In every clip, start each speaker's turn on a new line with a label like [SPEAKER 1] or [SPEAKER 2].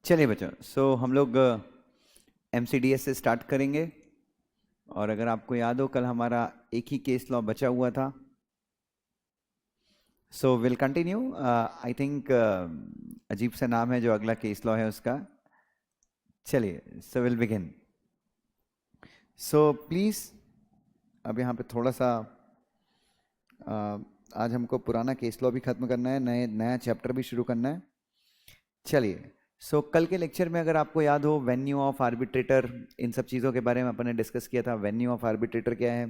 [SPEAKER 1] चलिए बच्चों, हम लोग MCDS से स्टार्ट करेंगे। और अगर आपको याद हो, कल हमारा एक ही केस लॉ बचा हुआ था। Will continue. आई थिंक अजीब सा नाम है जो अगला केस लॉ है उसका। चलिए, विल बिगिन। प्लीज़ अब यहाँ पे थोड़ा सा आज हमको पुराना केस लॉ भी ख़त्म करना है, नया चैप्टर भी शुरू करना है। चलिए, कल के लेक्चर में अगर आपको याद हो, वेन्यू ऑफ आर्बिट्रेटर, इन सब चीज़ों के बारे में अपन ने डिस्कस किया था। वेन्यू ऑफ आर्बिट्रेटर क्या है,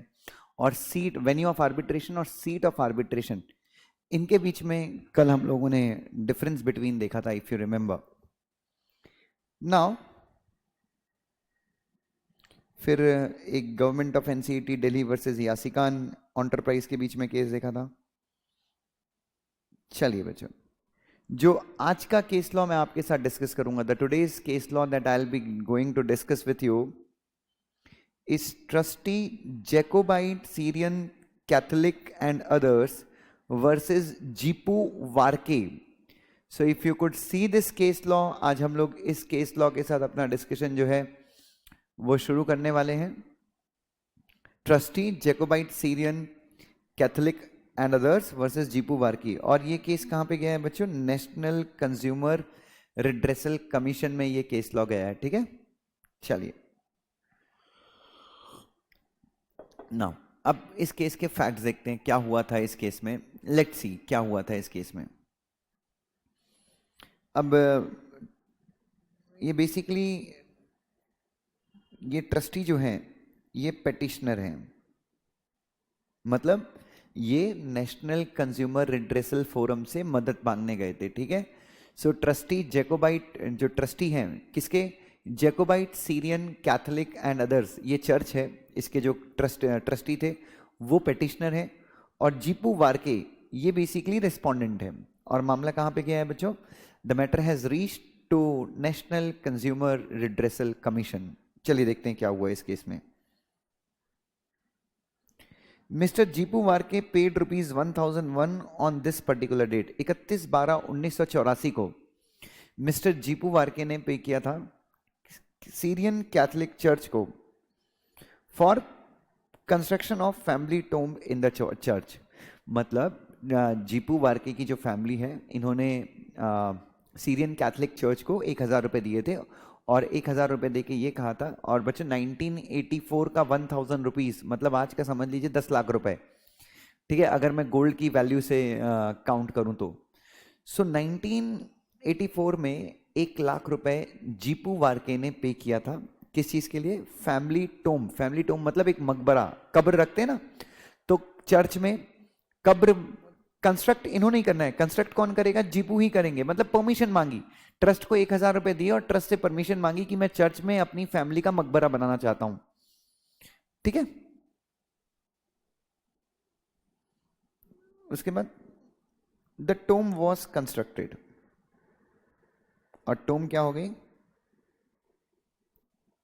[SPEAKER 1] और सीट, वेन्यू ऑफ आर्बिट्रेशन और सीट ऑफ आर्बिट्रेशन, इनके बीच में कल हम लोगों ने डिफरेंस बिटवीन देखा था, इफ यू रिमेंबर। नाउ फिर एक government of NCET Delhi versus यासिकान एंटरप्राइज के बीच में केस देखा था। चलिए बच्चों, जो आज का केस लॉ मैं आपके साथ डिस्कस करूंगा, the today's case law that I will be going to discuss with you is trustee Jacobite Syrian Catholic and others versus Jeepu Varkey. So if you could see this case law, आज हम लोग इस case law के साथ अपना discussion जो है वो शुरू करने वाले हैं। Trustee Jacobite Syrian Catholic and others versus Jeepu Varkey. और ये केस कहाँ पे गया है बच्चों? नेशनल कंज्यूमर रिड्रेसल कमीशन में ये केस लॉ गया है। ठीक है, चलिए नाउ अब इस केस के फैक्ट्स देखते हैं, क्या हुआ था इस केस में। लेट्स सी क्या हुआ था इस केस में। अब ये बेसिकली ये ट्रस्टी जो हैं ये पेटिशनर हैं, मतलब ये नेशनल कंज्यूमर रिड्रेसल फोरम से मदद मांगने गए थे। ठीक है, ट्रस्टी जैकोबाइट, जो ट्रस्टी हैं किसके? Jacobite Syrian Catholic and others, ये चर्च है, इसके जो ट्रस्टी थे वो पेटिशनर हैं। और जीपू वार्के ये बेसिकली रिस्पोंडेंट है। और मामला कहाँ पे गया है बच्चों? The matter has reached to national consumer redressal commission. चलिए देखते हैं क्या हुआ इस केस में। Mister Jeepu Varkey paid ₹1001 on this particular date. 31/12/1984 को मिस्टर जीपू वार्के ने पे किया था सीरियन कैथोलिक चर्च को for construction of family tomb in the church. मतलब जीपू वार्के की जो फैमिली है, इन्होंने सीरियन कैथोलिक चर्च को 1000 रुपये दिए थे, और 1000 रुपये दे के ये कहा था। और बच्चों 1984 का 1000 रुपीज़ मतलब आज का समझ लीजिए 10 लाख रुपए। ठीक है, अगर मैं गोल्ड की वैल्यू से काउंट करूं तो 1984 में 1 लाख रुपए जीपू वार्के ने पे किया था। किस चीज़ के लिए? Family Tomé. फैमिली टोम मतलब एक मकबरा, कब्र रखते हैं ना, तो चर्च में कब्र कंस्ट्रक्ट इन्होंने ही करना है। कंस्ट्रक्ट कौन करेगा? जीपू ही करेंगे। मतलब परमिशन मांगी, ट्रस्ट को 1000 रुपए दिए और ट्रस्ट से परमिशन मांगी कि मैं चर्च में अपनी फैमिली का मकबरा बनाना चाहता हूं। ठीक है, उसके बाद द टोम वॉज कंस्ट्रक्टेड। और टोम क्या हो गई?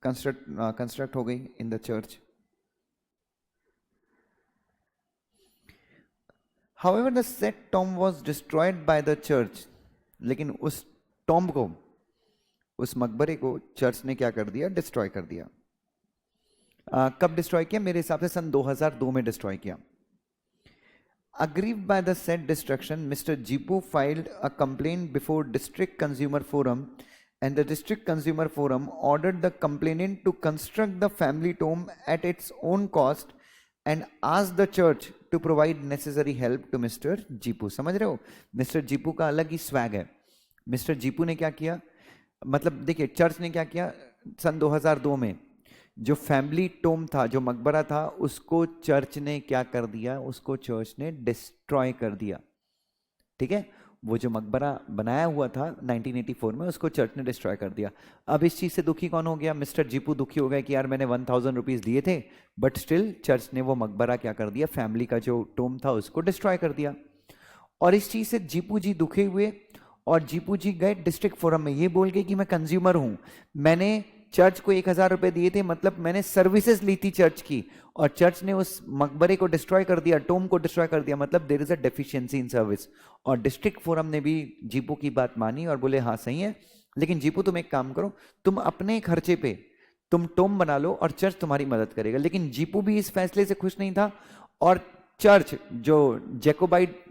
[SPEAKER 1] कंस्ट्रक्ट हो गई इन the church. However, the said tomb was destroyed by the church. लेकिन उस टॉम्ब को, उस मकबरे को चर्च ने क्या कर दिया? डिस्ट्रॉय कर दिया। कब डिस्ट्रॉय किया? मेरे हिसाब से सन 2002 में डिस्ट्रॉय किया। Aggrieved by the said destruction, Mr. Jipu filed a complaint before District Consumer Forum, and the District Consumer Forum ordered the complainant to construct the family tomb at its own cost and asked the church to provide necessary help to Mr. जीपू। समझ रहे हो, mister जीपू का अलग ही swag है। Mister जीपू ने क्या किया? मतलब देखिए, चर्च ने क्या किया सन 2002 में, जो फैमिली टोम था, जो मकबरा था, उसको चर्च ने क्या कर दिया? उसको चर्च ने डिस्ट्रॉय कर दिया। ठीक है, वो जो मकबरा बनाया हुआ था 1984 में, उसको चर्च ने डिस्ट्रॉय कर दिया। अब इस चीज़ से दुखी कौन हो गया? मिस्टर जीपू दुखी हो गया कि यार मैंने 1000 रुपीज़ दिए थे, बट स्टिल चर्च ने वो मकबरा क्या कर दिया? फैमिली का जो टोम था उसको डिस्ट्रॉय कर दिया। और इस चीज़ से जीपू जी दुखी हुए, और जीपू जी गए डिस्ट्रिक्ट फोरम में, ये बोल के कि मैं कंज्यूमर हूँ, मैंने चर्च को 1000 रुपए दिए थे, मतलब मैंने सर्विसेज ली थी चर्च की, और चर्च ने उस मकबरे को डिस्ट्रॉय कर दिया, टोम को डिस्ट्रॉय कर दिया, मतलब there is a deficiency in service. और डिस्ट्रिक्ट फोरम ने भी जीपू की बात मानी और बोले हाँ सही है, लेकिन जीपू तुम एक काम करो, तुम अपने खर्चे पे तुम टोम बना लो और चर्च तुम्हारी मदद करेगा। लेकिन जीपू भी इस फैसले से खुश नहीं था, और चर्च जो जैकोबाइट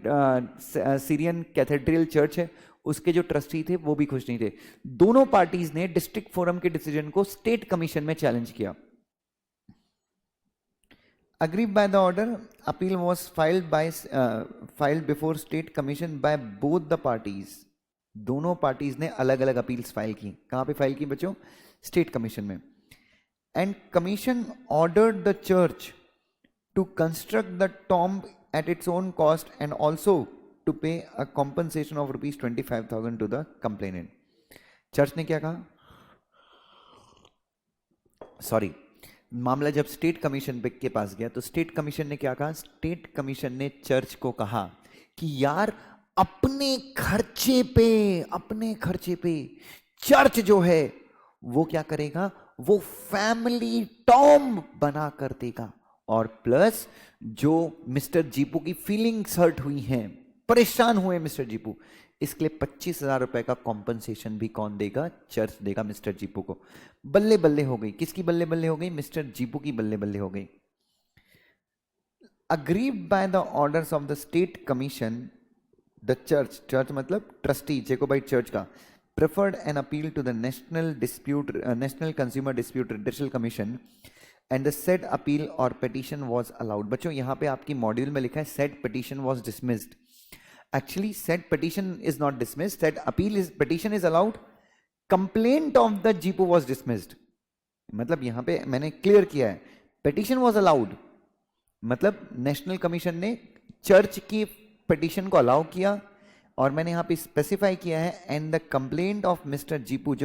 [SPEAKER 1] सीरियन कैथेड्रल चर्च है उसके जो ट्रस्टी थे वो भी खुश नहीं थे। दोनों पार्टीज ने डिस्ट्रिक्ट फोरम के डिसीजन को स्टेट कमीशन में चैलेंज किया। Aggrieved by the order, appeal was filed before state commission by both the parties. दोनों पार्टीज ने अलग अलग अपील्स फाइल की। कहां पे फाइल की बच्चों? स्टेट कमीशन में। And commission ordered the church to construct the tomb at its own cost and also to pay a compensation of rupees 25,000 to the complainant. Church ने क्या कहा? सॉरी, मामला जब स्टेट कमीशन के पास गया तो स्टेट कमीशन ने क्या कहा? स्टेट कमीशन ने चर्च को कहा कि यार अपने खर्चे पे चर्च जो है वो क्या करेगा? वो फैमिली टॉम्ब बना कर देगा, और प्लस जो मिस्टर जीपू की फीलिंग्स हर्ट हुई हैं, परेशान हुए मिस्टर जीपू, इसके लिए 25,000 रुपए का कॉम्पनसेशन भी कौन देगा? चर्च देगा मिस्टर जीपू को। बल्ले बल्ले हो गई। किसकी बल्ले बल्ले हो गई? मिस्टर जीपू की बल्ले बल्ले हो गई। Agreed by the orders of the state commission, the church मतलब ट्रस्टी जैकोबाइट चर्च का, preferred an appeal to the national consumer dispute redressal commission and the said appeal और पिटीशन वाज अलाउड। बच्चों यहां पे आपकी मॉड्यूल में लिखा है said petition was dismissed. Actually, said petition is not dismissed. Said petition is allowed. Complaint of the GPO was dismissed. मतलब यहां पे मैंने क्लियर किया है, petition was allowed मतलब नेशनल कमीशन ने चर्च की पिटीशन को अलाउ किया, और मैंने यहां पे स्पेसिफाई किया है and the complaint of mister Jeepu,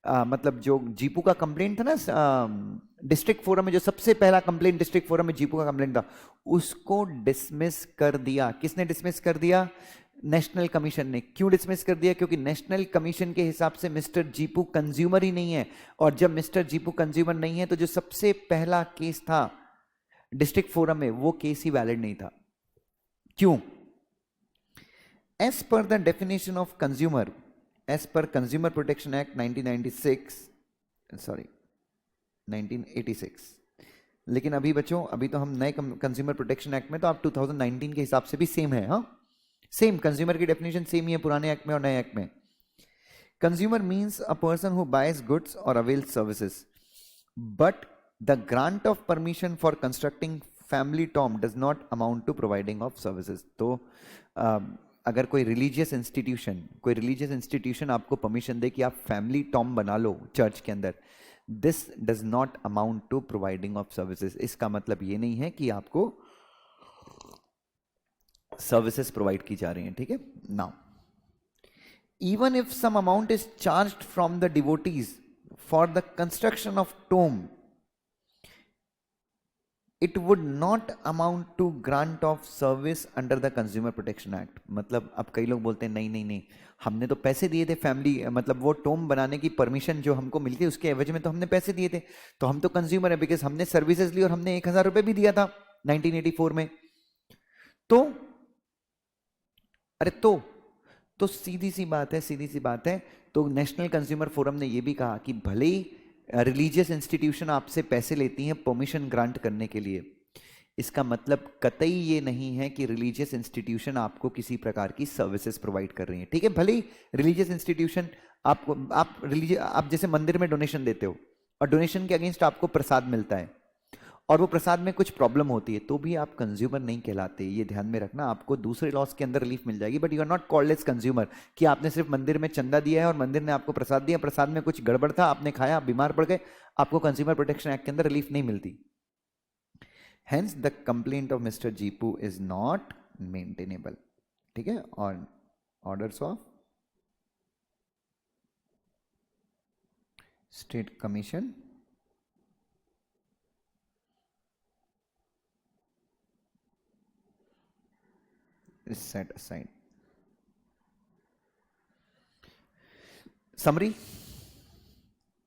[SPEAKER 1] मतलब जो जीपू का कंप्लेंट था ना डिस्ट्रिक्ट फोरम में, जो सबसे पहला कंप्लेंट डिस्ट्रिक्ट फोरम में जीपू का कंप्लेंट था, उसको डिसमिस कर दिया। किसने डिसमिस कर दिया? नेशनल कमीशन ने। क्यों डिसमिस कर दिया? क्योंकि नेशनल कमीशन के हिसाब से मिस्टर जीपू कंज्यूमर ही नहीं है, और जब मिस्टर जीपू कंज्यूमर नहीं है तो जो सबसे पहला केस था डिस्ट्रिक्ट फोरम में वो केस ही वैलिड नहीं था। क्यों? As per the definition of consumer, as per Consumer Protection Act 1986, लेकिन अभी बच्चों अभी तो हम नए कंज्यूमर प्रोटेक्शन एक्ट में, तो आप 2019 के हिसाब से भी सेम है। हाँ, सेम कंज्यूमर की डेफिनेशन सेम ही है पुराने एक्ट में और नए एक्ट में। Consumer means a person who buys goods और avails services, but the grant of permission for constructing family tomb does not amount to providing of services. तो अगर कोई रिलीजियस इंस्टीट्यूशन आपको परमिशन दे कि आप फैमिली टॉम्ब बना लो चर्च के अंदर, this does not amount to providing of services. इसका मतलब ये नहीं है कि आपको सर्विसेज प्रोवाइड की जा रही हैं। ठीक है। Now even if some amount is charged from the devotees for the construction of tomb, it would not amount to grant of service under the consumer protection act. मतलब अब कई लोग बोलते हैं नहीं नहीं नहीं, हमने तो पैसे दिए थे फैमिली, मतलब वो टोम बनाने की परमिशन जो हमको मिलती है उसके एवज में तो हमने पैसे दिए थे, तो हम तो कंज्यूमर है, बिकॉज हमने सर्विसेज ली और हमने 1,000 रुपए भी दिया था 1984 में। तो अरे तो सीधी सी बात है। तो नेशनल कंज्यूमर फोरम ने यह भी कहा कि भले ही रिलीजियस इंस्टीट्यूशन आपसे पैसे लेती हैं परमिशन ग्रांट करने के लिए, इसका मतलब कतई ये नहीं है कि रिलीजियस इंस्टीट्यूशन आपको किसी प्रकार की सर्विसेज प्रोवाइड कर रही है। ठीक है, भले ही रिलीजियस इंस्टीट्यूशन आप जैसे मंदिर में डोनेशन देते हो और डोनेशन के अगेंस्ट आपको प्रसाद मिलता है और वो प्रसाद में कुछ प्रॉब्लम होती है, तो भी आप कंज्यूमर नहीं कहलाते। ये ध्यान में रखना, आपको दूसरे लॉस के अंदर रिलीफ मिल जाएगी, but you are not called as consumer कि आपने सिर्फ मंदिर में चंदा दिया है और मंदिर ने आपको प्रसाद दिया, प्रसाद में कुछ गड़बड़ था, आपने खाया, आप बीमार पड़ गए, आपको कंज्यूमर प्रोटेक्शन एक्ट के अंदर रिलीफ नहीं मिलती। Hence the complaint of mister Jeepu is not maintainable. ठीक है, और orders of state commission is set aside. Summary: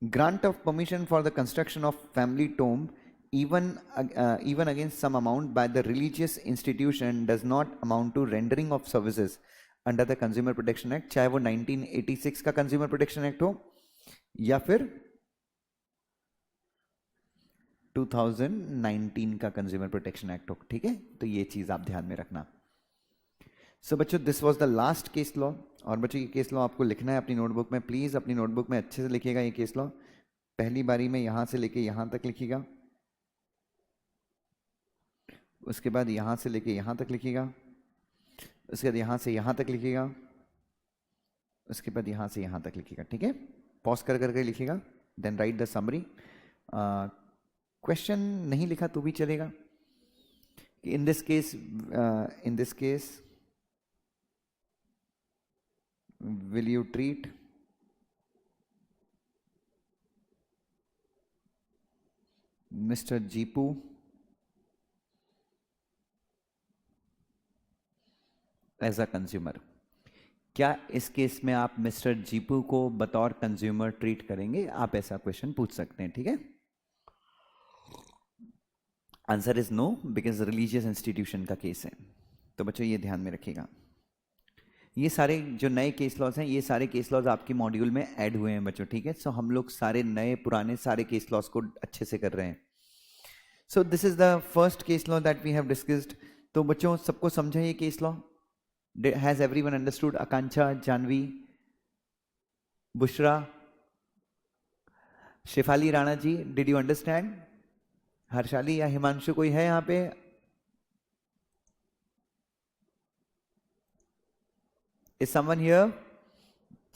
[SPEAKER 1] grant of permission for the construction of family tomb even against some amount by the religious institution does not amount to rendering of services under the consumer protection act, चाहे वो 1986 का consumer protection act हो या फिर 2019 का consumer protection act हो, ठीक है। तो ये चीज आप ध्यान में रखना। सो बच्चों, this was the last case law. और बच्चों ये केस लॉ आपको लिखना है अपनी नोटबुक में, प्लीज अपनी नोटबुक में अच्छे से लिखिएगा ये केस लॉ। पहली बारी में यहां से लेके यहां तक लिखिएगा, उसके बाद यहां से लेके यहां तक लिखिएगा, उसके बाद यहां से यहां तक लिखिएगा, उसके बाद यहां से यहां तक लिखिएगा, ठीक है। पॉज कर करके लिखिएगा, then write the summary. Question नहीं लिखा तो भी चलेगा। In this case will you treat Mr. Jeepu as a consumer? क्या इस केस में आप मिस्टर जीपू को बतौर कंज्यूमर ट्रीट करेंगे? आप ऐसा क्वेश्चन पूछ सकते हैं, ठीक है। Answer is no, because religious institution का केस है। तो बच्चों ये ध्यान में रखिएगा। ये सारे जो नए केस लॉज हैं, ये सारे केस लॉज आपके मॉड्यूल में ऐड हुए हैं बच्चों, ठीक है। सो हम लोग सारे नए पुराने सारे केस लॉज को अच्छे से कर रहे हैं। So this is the first case law that we have discussed. तो बच्चों सबको समझा ये case law? Has everyone understood? Akanksha, Janvi, Bushra, Shifali Rana ji, did you understand? Harshali या हिमांशु कोई है यहाँ पे? Is someone here?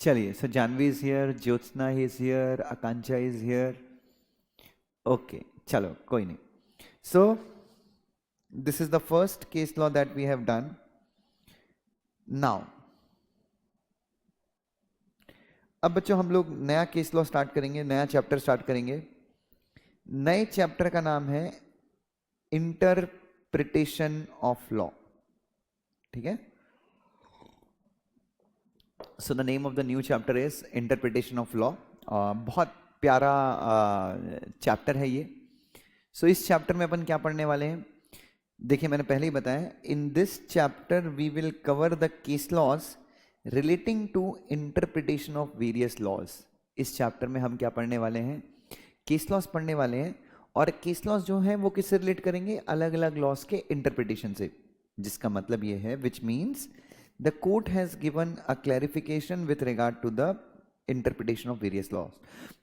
[SPEAKER 1] चलिए, so Janvi is here, Jyotsna is here, Akanksha is here. Okay, चलो कोई नहीं. So this is the first case law that we have done. Now, अब बच्चों हम लोग नया केस लॉ स्टार्ट करेंगे, नया चैप्टर स्टार्ट करेंगे। नए चैप्टर का नाम है इंटरप्रिटेशन ऑफ लॉ, ठीक है। So the name of the new chapter is interpretation of law. बहुत प्यारा चैप्टर है ये। सो इस चैप्टर में अपन क्या पढ़ने वाले हैं? देखिए मैंने पहले ही बताया, in this chapter we will cover the case laws relating to interpretation of various laws. इस चैप्टर में हम क्या पढ़ने वाले हैं? केस लॉज पढ़ने वाले हैं। और केस लॉज जो है वो किससे रिलेट करेंगे? अलग अलग लॉज के इंटरप्रिटेशन से। जिसका मतलब ये है, which means the court has given a clarification with regard to the interpretation of various laws।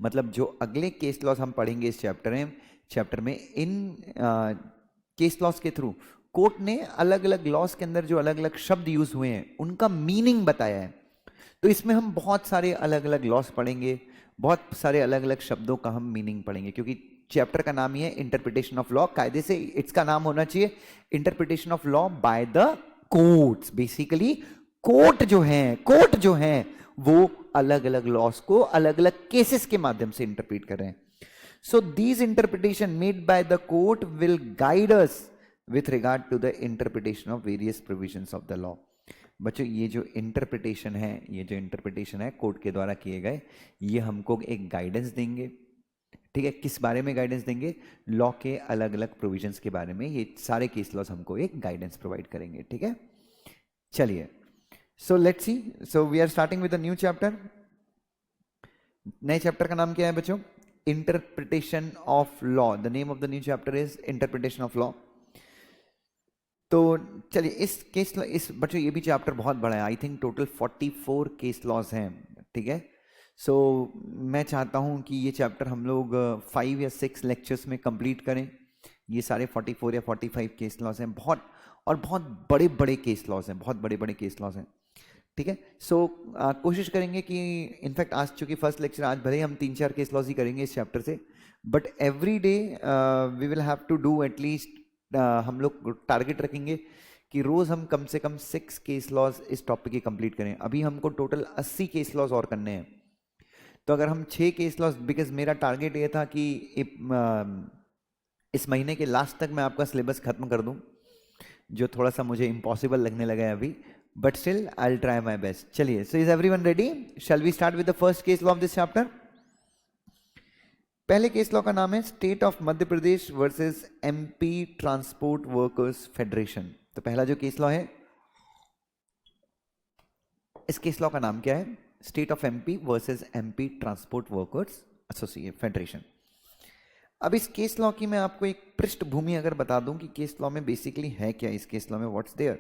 [SPEAKER 1] मतलब जो अगले केस लॉज हम पढ़ेंगे इस चैप्टर में इन केस लॉज के थ्रू कोर्ट ने अलग अलग लॉज के अंदर जो अलग अलग शब्द यूज हुए हैं उनका मीनिंग बताया है। तो इसमें हम बहुत सारे अलग अलग लॉज पढ़ेंगे, बहुत सारे अलग अलग शब्दों का हम मीनिंग पढ़ेंगे, क्योंकि चैप्टर का नाम ही है इंटरप्रिटेशन ऑफ लॉ। कायदे से इसका नाम होना चाहिए interpretation of law by the courts. Basically court जो है वो अलग अलग लॉस को अलग अलग केसेस के माध्यम से इंटरप्रेट कर रहे हैं। So these interpretation made by the court will guide us with regard to the interpretation of various provisions of the law. बच्चों ये जो इंटरप्रिटेशन है कोर्ट के द्वारा किए गए, ये हमको एक गाइडेंस देंगे, ठीक है। किस बारे में गाइडेंस देंगे? लॉ के अलग अलग प्रोविजंस के बारे में। ये सारे केस लॉज हमको एक गाइडेंस प्रोवाइड करेंगे, ठीक है। चलिए, so let's see. So we are starting with a new chapter. नए चैप्टर का नाम क्या है बच्चों? Interpretation of law. The name of the new chapter is interpretation of law. तो चलिए इस बच्चों ये भी चैप्टर बहुत बड़ा है। I think total 44 case laws हैं, ठीक है। सो मैं चाहता हूं कि ये चैप्टर हम लोग 5 या 6 लेक्चर्स में कंप्लीट करें। ये सारे 44 या 45 केस लॉज हैं, बहुत बड़े बड़े केस लॉज हैं, बहुत बड़े बड़े केस लॉज हैं, ठीक है। सो कोशिश करेंगे कि इनफैक्ट आज चूंकि फर्स्ट लेक्चर, आज भले ही हम 3-4 केस लॉज ही करेंगे इस चैप्टर से, but every day we will have to do at least, हम लोग टारगेट रखेंगे कि रोज हम कम से कम 6 केस लॉज इस टॉपिक की कंप्लीट करें। अभी हमको टोटल 80 केस लॉज और करने हैं। तो अगर हम 6 केस लॉज, बिकॉज मेरा टारगेट ये था कि इस महीने के लास्ट तक मैं आपका सिलेबस खत्म कर दूं, जो थोड़ा सा मुझे इम्पॉसिबल लगने लगा है अभी, but still I will try my best. चलिए, so is everyone ready? Shall we start with the first case law of this chapter. पहले केस लॉ का नाम है state of Madhya Pradesh versus MP transport workers federation. तो पहला जो case law है इस केस लॉ का नाम क्या है? State of MP versus MP transport workers association federation. अब इस केस लॉ की मैं आपको एक पृष्ठभूमि अगर बता दूं कि केस लॉ में बेसिकली है क्या, इस केस लॉ में व्हाट्स देयर,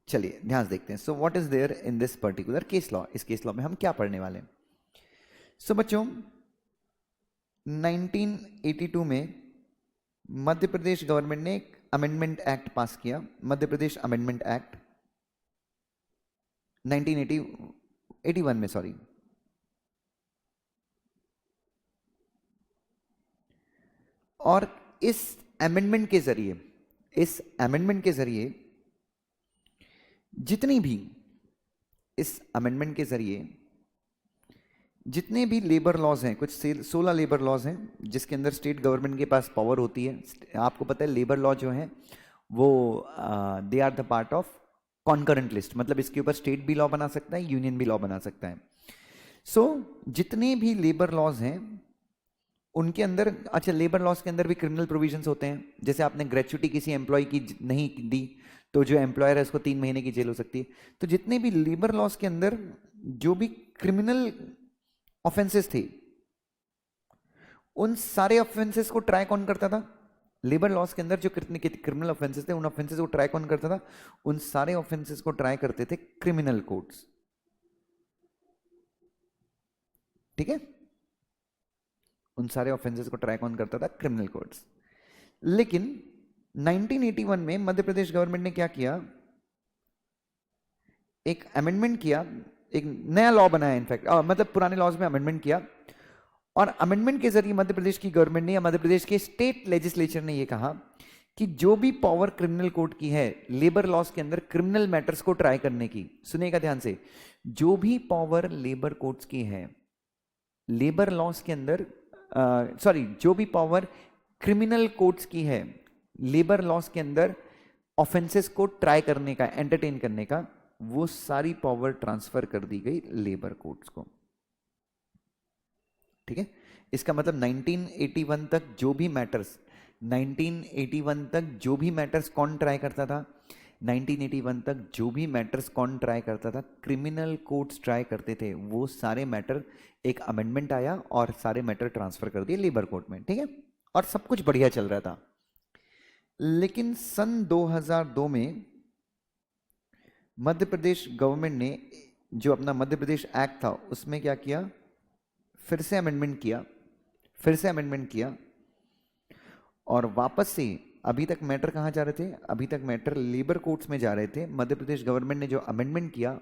[SPEAKER 1] चलिए ध्यान से देखते हैं। So what is there in this particular case law? इस केस लॉ में हम क्या पढ़ने वाले हैं? सो बच्चों 1982 में मध्य प्रदेश गवर्नमेंट ने एक अमेंडमेंट एक्ट पास किया, मध्य प्रदेश अमेंडमेंट एक्ट 1981 में, सॉरी। और इस अमेंडमेंट के जरिए जितनी भी इस अमेंडमेंट के जरिए जितने भी लेबर लॉज हैं, कुछ 16 लेबर लॉज हैं जिसके अंदर स्टेट गवर्नमेंट के पास पावर होती है। आपको पता है लेबर लॉ जो है वो they are the part of concurrent list, मतलब इसके ऊपर स्टेट भी लॉ बना सकता है, यूनियन भी लॉ बना सकता है। सो जितने भी लेबर लॉज हैं उनके अंदर, अच्छा लेबर लॉज के अंदर भी क्रिमिनल प्रोविजंस होते हैं। जैसे आपने ग्रेच्युटी किसी एम्प्लॉय की नहीं दी तो जो एम्प्लॉयर है उसको 3 महीने की जेल हो सकती है। तो जितने भी लेबर लॉज के अंदर जो भी क्रिमिनल ऑफेंसेस थे, उन सारे ऑफेंसेस को ट्राई कौन करता था? लेबर लॉज के अंदर जो क्रिमिनल ऑफेंसेस थे उन ऑफेंसेस को ट्राई कौन करता था? उन सारे ऑफेंसेस को ट्राई करते थे क्रिमिनल कोर्ट्स। ठीक है, उन सारे ऑफेंसेस को ट्राई कौन करता था? Criminal courts. लेकिन 1981 में मध्य प्रदेश गवर्नमेंट ने क्या किया? एक अमेंडमेंट किया, एक नया लॉ बनाया, इनफैक्ट मतलब पुराने लॉज में अमेंडमेंट किया। और अमेंडमेंट के जरिए मध्य प्रदेश की गवर्नमेंट ने या मध्य प्रदेश के स्टेट लेजिस्लेचर ने यह कहा कि जो भी पावर क्रिमिनल कोर्ट की है लेबर लॉज के अंदर क्रिमिनल मैटर्स को ट्राई करने की, सुनिएगा ध्यान से, जो भी पावर लेबर कोर्ट्स की है लेबर लॉज के अंदर, जो भी पावर क्रिमिनल कोर्ट्स की है लेबर लॉज के अंदर ऑफेंसेस को ट्राई करने का, एंटरटेन करने का, वो सारी पावर ट्रांसफर कर दी गई लेबर कोर्ट्स को। ठीक है, इसका मतलब 1981 तक जो भी मैटर्स, 1981 तक जो भी मैटर्स कौन ट्राई करता था? 1981 तक जो भी मैटर्स कौन ट्राई करता था? क्रिमिनल कोर्ट्स ट्राई करते थे। वो सारे मैटर, एक अमेंडमेंट आया और सारे मैटर ट्रांसफर कर दिए लेबर कोर्ट में। ठीक है, और सब कुछ बढ़िया चल रहा था। लेकिन सन 2002 में मध्य प्रदेश गवर्नमेंट ने जो अपना मध्य प्रदेश एक्ट था उसमें क्या किया? फिर से अमेंडमेंट किया और वापस से, अभी तक मैटर कहां जा रहे थे? अभी तक मैटर लेबर कोर्ट्स में जा रहे थे। मध्य प्रदेश गवर्नमेंट ने जो अमेंडमेंट किया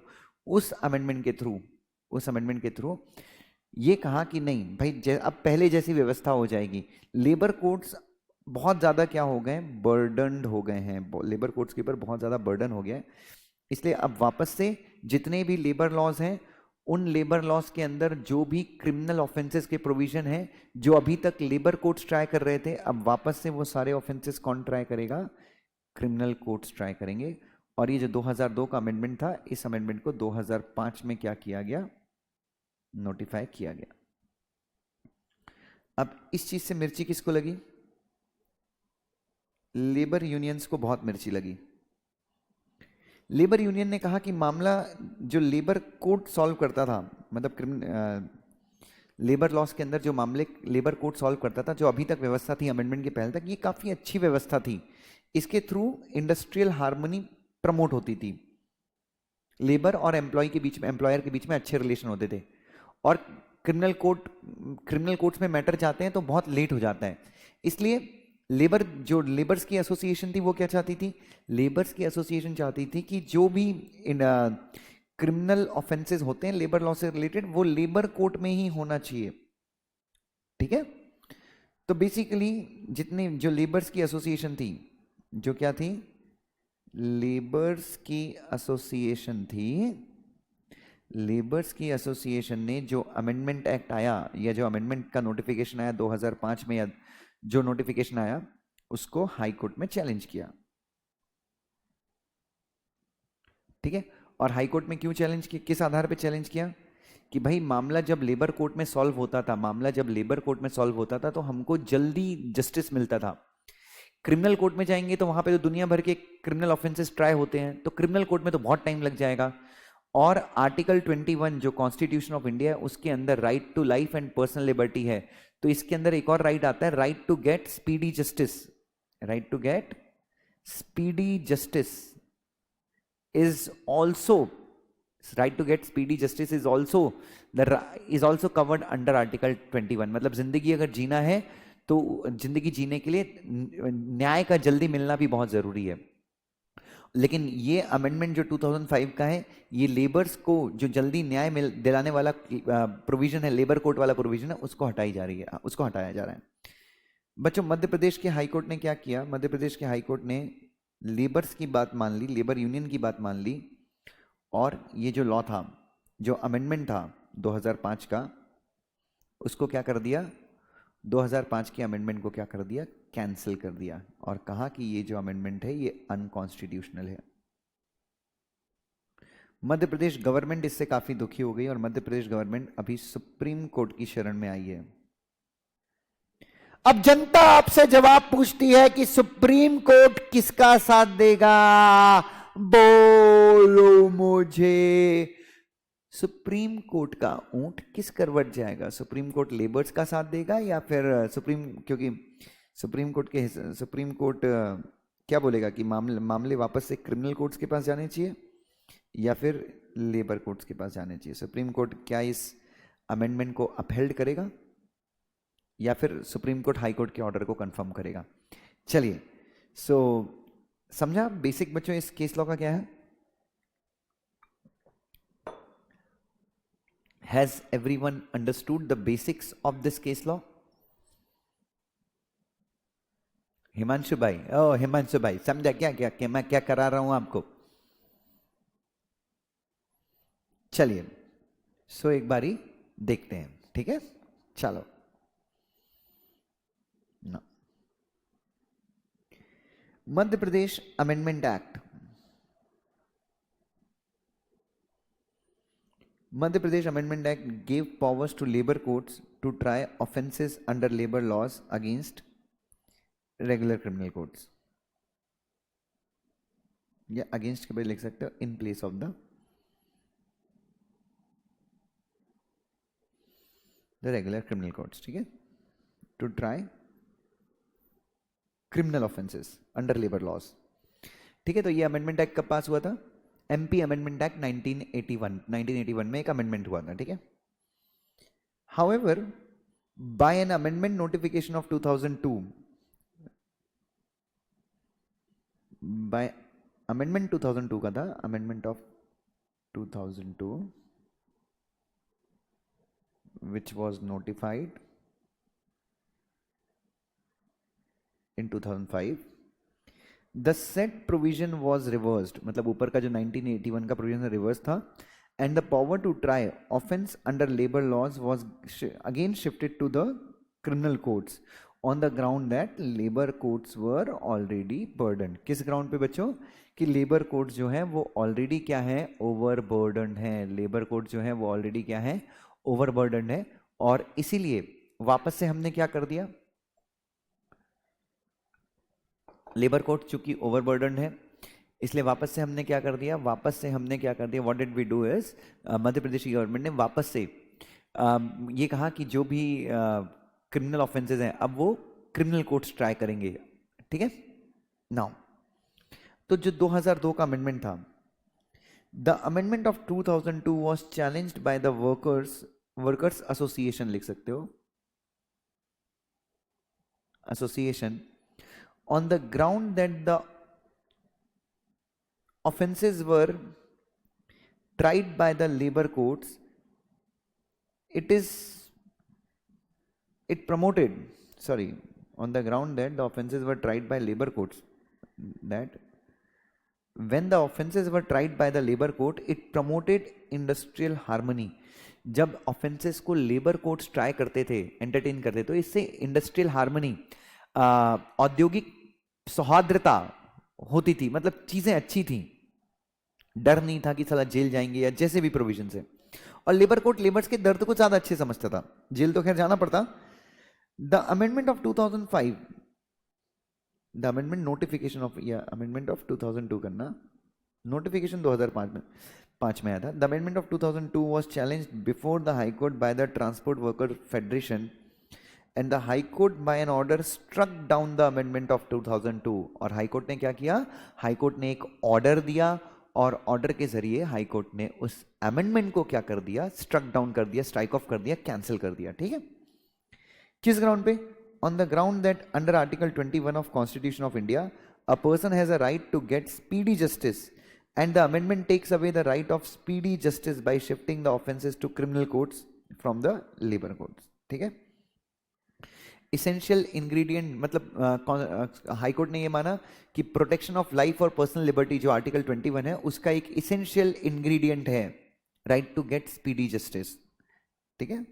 [SPEAKER 1] उस अमेंडमेंट के थ्रू ये कहा कि नहीं भाई, अब पहले जैसी व्यवस्था हो जाएगी। लेबर कोर्ट्स बहुत ज्यादा क्या हो गए? बर्डन्ड हो गए हैं, लेबर कोर्ट्स के ऊपर बहुत ज्यादा बर्डन हो गया है। इसलिए अब वापस से जितने भी लेबर लॉज हैं उन लेबर लॉज के अंदर जो भी क्रिमिनल ऑफेंसेस के प्रोविजन है जो अभी तक लेबर कोर्ट्स ट्राई कर रहे थे, अब वापस से वो सारे ऑफेंसेस कौन ट्राई करेगा? क्रिमिनल कोर्ट्स ट्राई करेंगे। और ये जो 2002 का अमेंडमेंट था, इस अमेंडमेंट को 2005 में क्या किया गया? नोटिफाई किया गया। अब इस चीज से मिर्ची किसको लगी? लेबर यूनियंस को बहुत मिर्ची लगी। लेबर यूनियन ने कहा कि मामला जो लेबर कोर्ट सॉल्व करता था, मतलब लेबर लॉस के अंदर जो मामले लेबर कोर्ट सॉल्व करता था, जो अभी तक व्यवस्था थी अमेंडमेंट के पहले तक, ये काफी अच्छी व्यवस्था थी। इसके थ्रू इंडस्ट्रियल हार्मनी प्रमोट होती थी, लेबर और एम्प्लॉयर के बीच में अच्छे रिलेशन होते थे। और क्रिमिनल कोर्ट्स में मैटर जाते हैं तो बहुत लेट हो जाता है। इसलिए लेबर्स की एसोसिएशन थी वो क्या चाहती थी? लेबर्स की एसोसिएशन चाहती थी कि जो भी क्रिमिनल ऑफेंसेस होते हैं लेबर लॉ से रिलेटेड, वो लेबर कोर्ट में ही होना चाहिए। ठीक है, तो बेसिकली जितने जो लेबर्स की एसोसिएशन थी, जो क्या थी? लेबर्स की एसोसिएशन ने जो अमेंडमेंट एक्ट आया या जो अमेंडमेंट का नोटिफिकेशन आया 2005 में, या जो नोटिफिकेशन आया उसको हाई कोर्ट में चैलेंज किया। ठीक है, और हाई कोर्ट में क्यों चैलेंज किया? किस आधार पे चैलेंज किया? कि भाई मामला जब लेबर कोर्ट में सॉल्व होता था तो हमको जल्दी जस्टिस मिलता था। क्रिमिनल कोर्ट में जाएंगे तो वहां पे तो दुनिया भर के क्रिमिनल ऑफेंसेस ट्राई होते हैं, तो क्रिमिनल कोर्ट में तो बहुत टाइम लग जाएगा। और आर्टिकल 21 जो कॉन्स्टिट्यूशन ऑफ इंडिया है उसके अंदर right to life and personal liberty है, तो इसके अंदर एक और राइट आता है, right to get speedy justice. Right to get speedy justice is also, right to get speedy justice is also covered under article 21। मतलब जिंदगी अगर जीना है तो जिंदगी जीने के लिए न्याय का जल्दी मिलना भी बहुत जरूरी है। लेकिन ये अमेंडमेंट जो 2005 का है, ये लेबर्स को जो जल्दी न्याय दिलाने वाला प्रोविजन है, लेबर कोर्ट वाला प्रोविजन है, उसको हटाई जा रही है, उसको हटाया जा रहा है। बच्चों, मध्य प्रदेश के हाई कोर्ट ने क्या किया? मध्य प्रदेश के हाई कोर्ट ने लेबर्स की बात मान ली, लेबर यूनियन की बात मान ली, और ये जो लॉ था, जो अमेंडमेंट था 2005 का, उसको क्या कर दिया? 2005 के अमेंडमेंट को क्या कर दिया? कैंसिल कर दिया, और कहा कि ये जो अमेंडमेंट है ये अनकॉन्स्टिट्यूशनल है। मध्य प्रदेश गवर्नमेंट इससे काफी दुखी हो गई, और मध्य प्रदेश गवर्नमेंट अभी सुप्रीम कोर्ट की शरण में आई है। अब जनता आपसे जवाब पूछती है कि सुप्रीम कोर्ट किसका साथ देगा? बोलो मुझे, सुप्रीम कोर्ट का ऊंट किस करवट जाएगा? सुप्रीम कोर्ट लेबर्स का साथ देगा, या फिर क्योंकि सुप्रीम कोर्ट क्या बोलेगा कि मामले वापस से क्रिमिनल कोर्ट्स के पास जाने चाहिए या फिर लेबर कोर्ट्स के पास जाने चाहिए? सुप्रीम कोर्ट क्या इस अमेंडमेंट को अपहेल्ड करेगा या फिर सुप्रीम कोर्ट हाई कोर्ट के ऑर्डर को कंफर्म करेगा? चलिए, समझा बेसिक बच्चों इस केस लॉ का क्या है? Has everyone understood the basics of this case law? Himanshu भाई, हिमांशु भाई समझा क्या क्या क्या मैं क्या करा रहा हूं आपको? चलिए, एक बारी देखते हैं, ठीक है? चलो, Madhya Pradesh amendment act, Madhya Pradesh Amendment Act gave powers to labor courts to try offences under labor laws against regular criminal courts. या अगेंस्ट के बाद लिख सकते हो in place of the regular criminal courts, ठीक है? To try criminal offences under labour laws, ठीक है? तो ये अमेंडमेंट एक्ट कब पास हुआ था? एमपी अमेंडमेंट एक्ट 1981 में एक अमेंडमेंट हुआ था, ठीक है? However, by an amendment notification of 2002, by amendment 2002 का था, amendment of 2002 which was notified in 2005, the said provision was reversed, मतलब ऊपर का जो 1981 का प्रोविजन रिवर्स था, and the power to try offense under labor laws was again shifted to the criminal courts on the ground that labor courts were already burdened. किस ground पे बच्चों? कि लेबर कोर्ट्स जो है वो ऑलरेडी क्या है? ओवरबर्डन्ड है। लेबर कोर्ट जो है वो ऑलरेडी क्या है? ओवरबर्डन्ड है, और इसीलिए वापस से हमने क्या कर दिया? लेबर कोर्ट चूंकि ओवरबर्डन्ड है, इसलिए वापस से हमने क्या कर दिया? What did we do is, Madhya Pradesh की गवर्नमेंट ने वापस से ये कहा कि जो भी क्रिमिनल ऑफेंसेस हैं अब वो क्रिमिनल कोर्ट्स ट्राई करेंगे, ठीक है? नाउ, तो जो 2002 का अमेंडमेंट था, the amendment of 2002 was challenged by the workers association, लिख सकते हो association, on the ground that the offences were tried by the labor courts, on the ground that the offences were tried by labor courts, that when the offences were tried by the labor court, it promoted industrial harmony. जब offences को labor courts try करते थे, entertain करते, तो इससे industrial harmony, औद्योगिक सौहार्द्रता होती थी, मतलब चीजें अच्छी थी, डर नहीं था कि साला जेल जाएंगे या जैसे भी प्रोविजन से, और लेबर कोर्ट लेबर्स के दर्द को ज्यादा अच्छे समझता था, जेल तो खैर जाना पड़ता। The amendment of 2005 the amendment notification of या अमेंडमेंट ऑफ 2002 करना, नोटिफिकेशन 2005 में आया था. The amendment of 2002 was challenged before the high court by the transport worker federation and the high court by an order struck down the amendment of 2002. और high court ने क्या किया? High court ने एक order दिया और order के जरिए हाई कोर्ट ने उस अमेंडमेंट को क्या कर दिया? स्ट्रक डाउन कर दिया, स्ट्राइक ऑफ कर दिया, कैंसिल कर दिया. ठीक है, किस ग्राउंड पे? On the ground that under article 21 of constitution of India a person has a right to get speedy justice and the amendment takes away the right of speedy justice by shifting the offenses to criminal courts from the labor courts. ठीक है, essential ingredient मतलब high court ने ये माना कि protection of life और personal liberty जो article 21 है उसका एक इसेंशियल इंग्रेडिएंट है right to get speedy justice. ठीक है,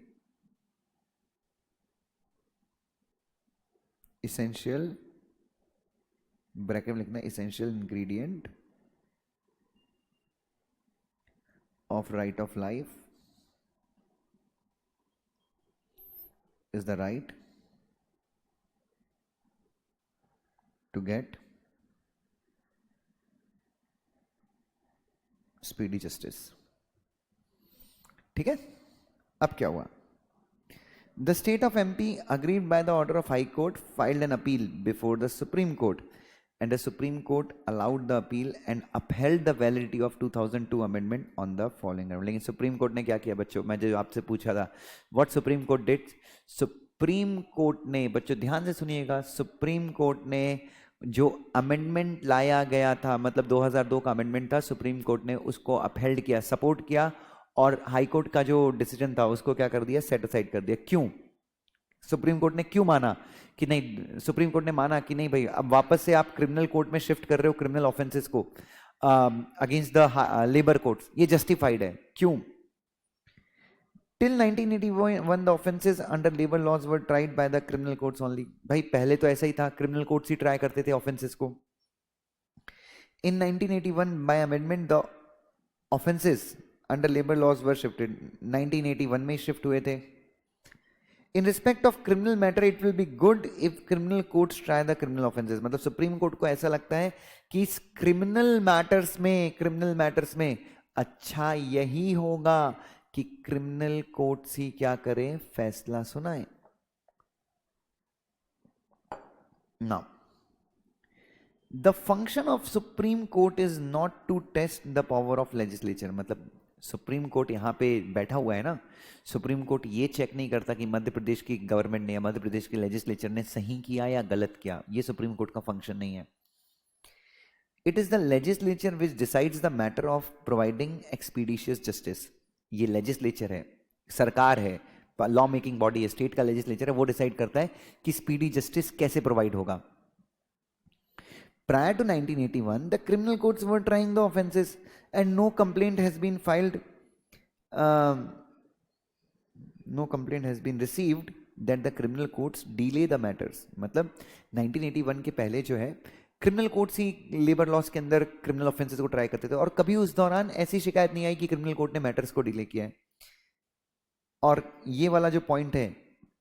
[SPEAKER 1] इसेंशियल ब्रैकेट में लिखना, essential ingredient of right of life is the right to get speedy justice. ठीक है, अब क्या हुआ? The state of MP agreed by the order of High Court filed an appeal before the Supreme Court and the Supreme Court allowed the appeal and upheld the validity of 2002 amendment on the following ground. लेकिन Supreme Court ने क्या किया बच्चों? मैं जो आपसे पूछा था, what Supreme Court did? Supreme Court ने, बच्चों ध्यान से सुनिएगा, Supreme Court ने जो अमेंडमेंट लाया गया था, मतलब 2002 का अमेंडमेंट था, सुप्रीम कोर्ट ने उसको अपहेल्ड किया, सपोर्ट किया और हाई कोर्ट का जो डिसीजन था उसको क्या कर दिया? सेट असाइड कर दिया. क्यों? सुप्रीम कोर्ट ने क्यों माना कि नहीं? सुप्रीम कोर्ट ने माना कि नहीं भाई, अब वापस से आप क्रिमिनल कोर्ट में शिफ्ट कर रहे हो क्रिमिनल ऑफेंसेस को अगेंस्ट द लेबर कोर्ट्स, ये जस्टिफाइड है. क्यों? Till 1981 the offences under labour laws were tried by the criminal courts only. भाई पहले तो ऐसा ही था, क्रिमिनल कोर्ट्स ही ट्राई करते थे ऑफेंसेस को. In 1981 by amendment the offences under labour laws were shifted. 1981 में शिफ्ट हुए थे. In respect of criminal matter it will be good if criminal courts try the criminal offences. मतलब supreme court को ऐसा लगता है कि इस क्रिमिनल मैटर्स में अच्छा यही होगा कि क्रिमिनल कोर्ट्स ही क्या करें? फैसला सुनाए. Now the function of supreme court is not to test the power of legislature. मतलब सुप्रीम कोर्ट यहां पे बैठा हुआ है ना, सुप्रीम कोर्ट ये चेक नहीं करता कि मध्य प्रदेश की गवर्नमेंट ने या मध्य प्रदेश के लेजिस्लेचर ने सही किया या गलत किया. ये सुप्रीम कोर्ट का फंक्शन नहीं है. It is the legislature which decides the matter of providing expeditious justice. ये लेजिस्लेचर है, सरकार है, लॉ मेकिंग बॉडी है, स्टेट का लेजिस्लेचर है, वो डिसाइड करता है कि स्पीडी जस्टिस कैसे प्रोवाइड होगा. Prior to 1981, the criminal courts were trying the offences and no complaint has been filed, no complaint has been received that the criminal courts delay the matters. मतलब 1981 के पहले जो है क्रिमिनल कोर्ट्स ही labour laws के अंदर criminal offences को try करते थे और कभी उस दौरान ऐसी शिकायत नहीं आई कि क्रिमिनल कोर्ट ने मैटर्स को डिले किया है. और ये वाला जो पॉइंट है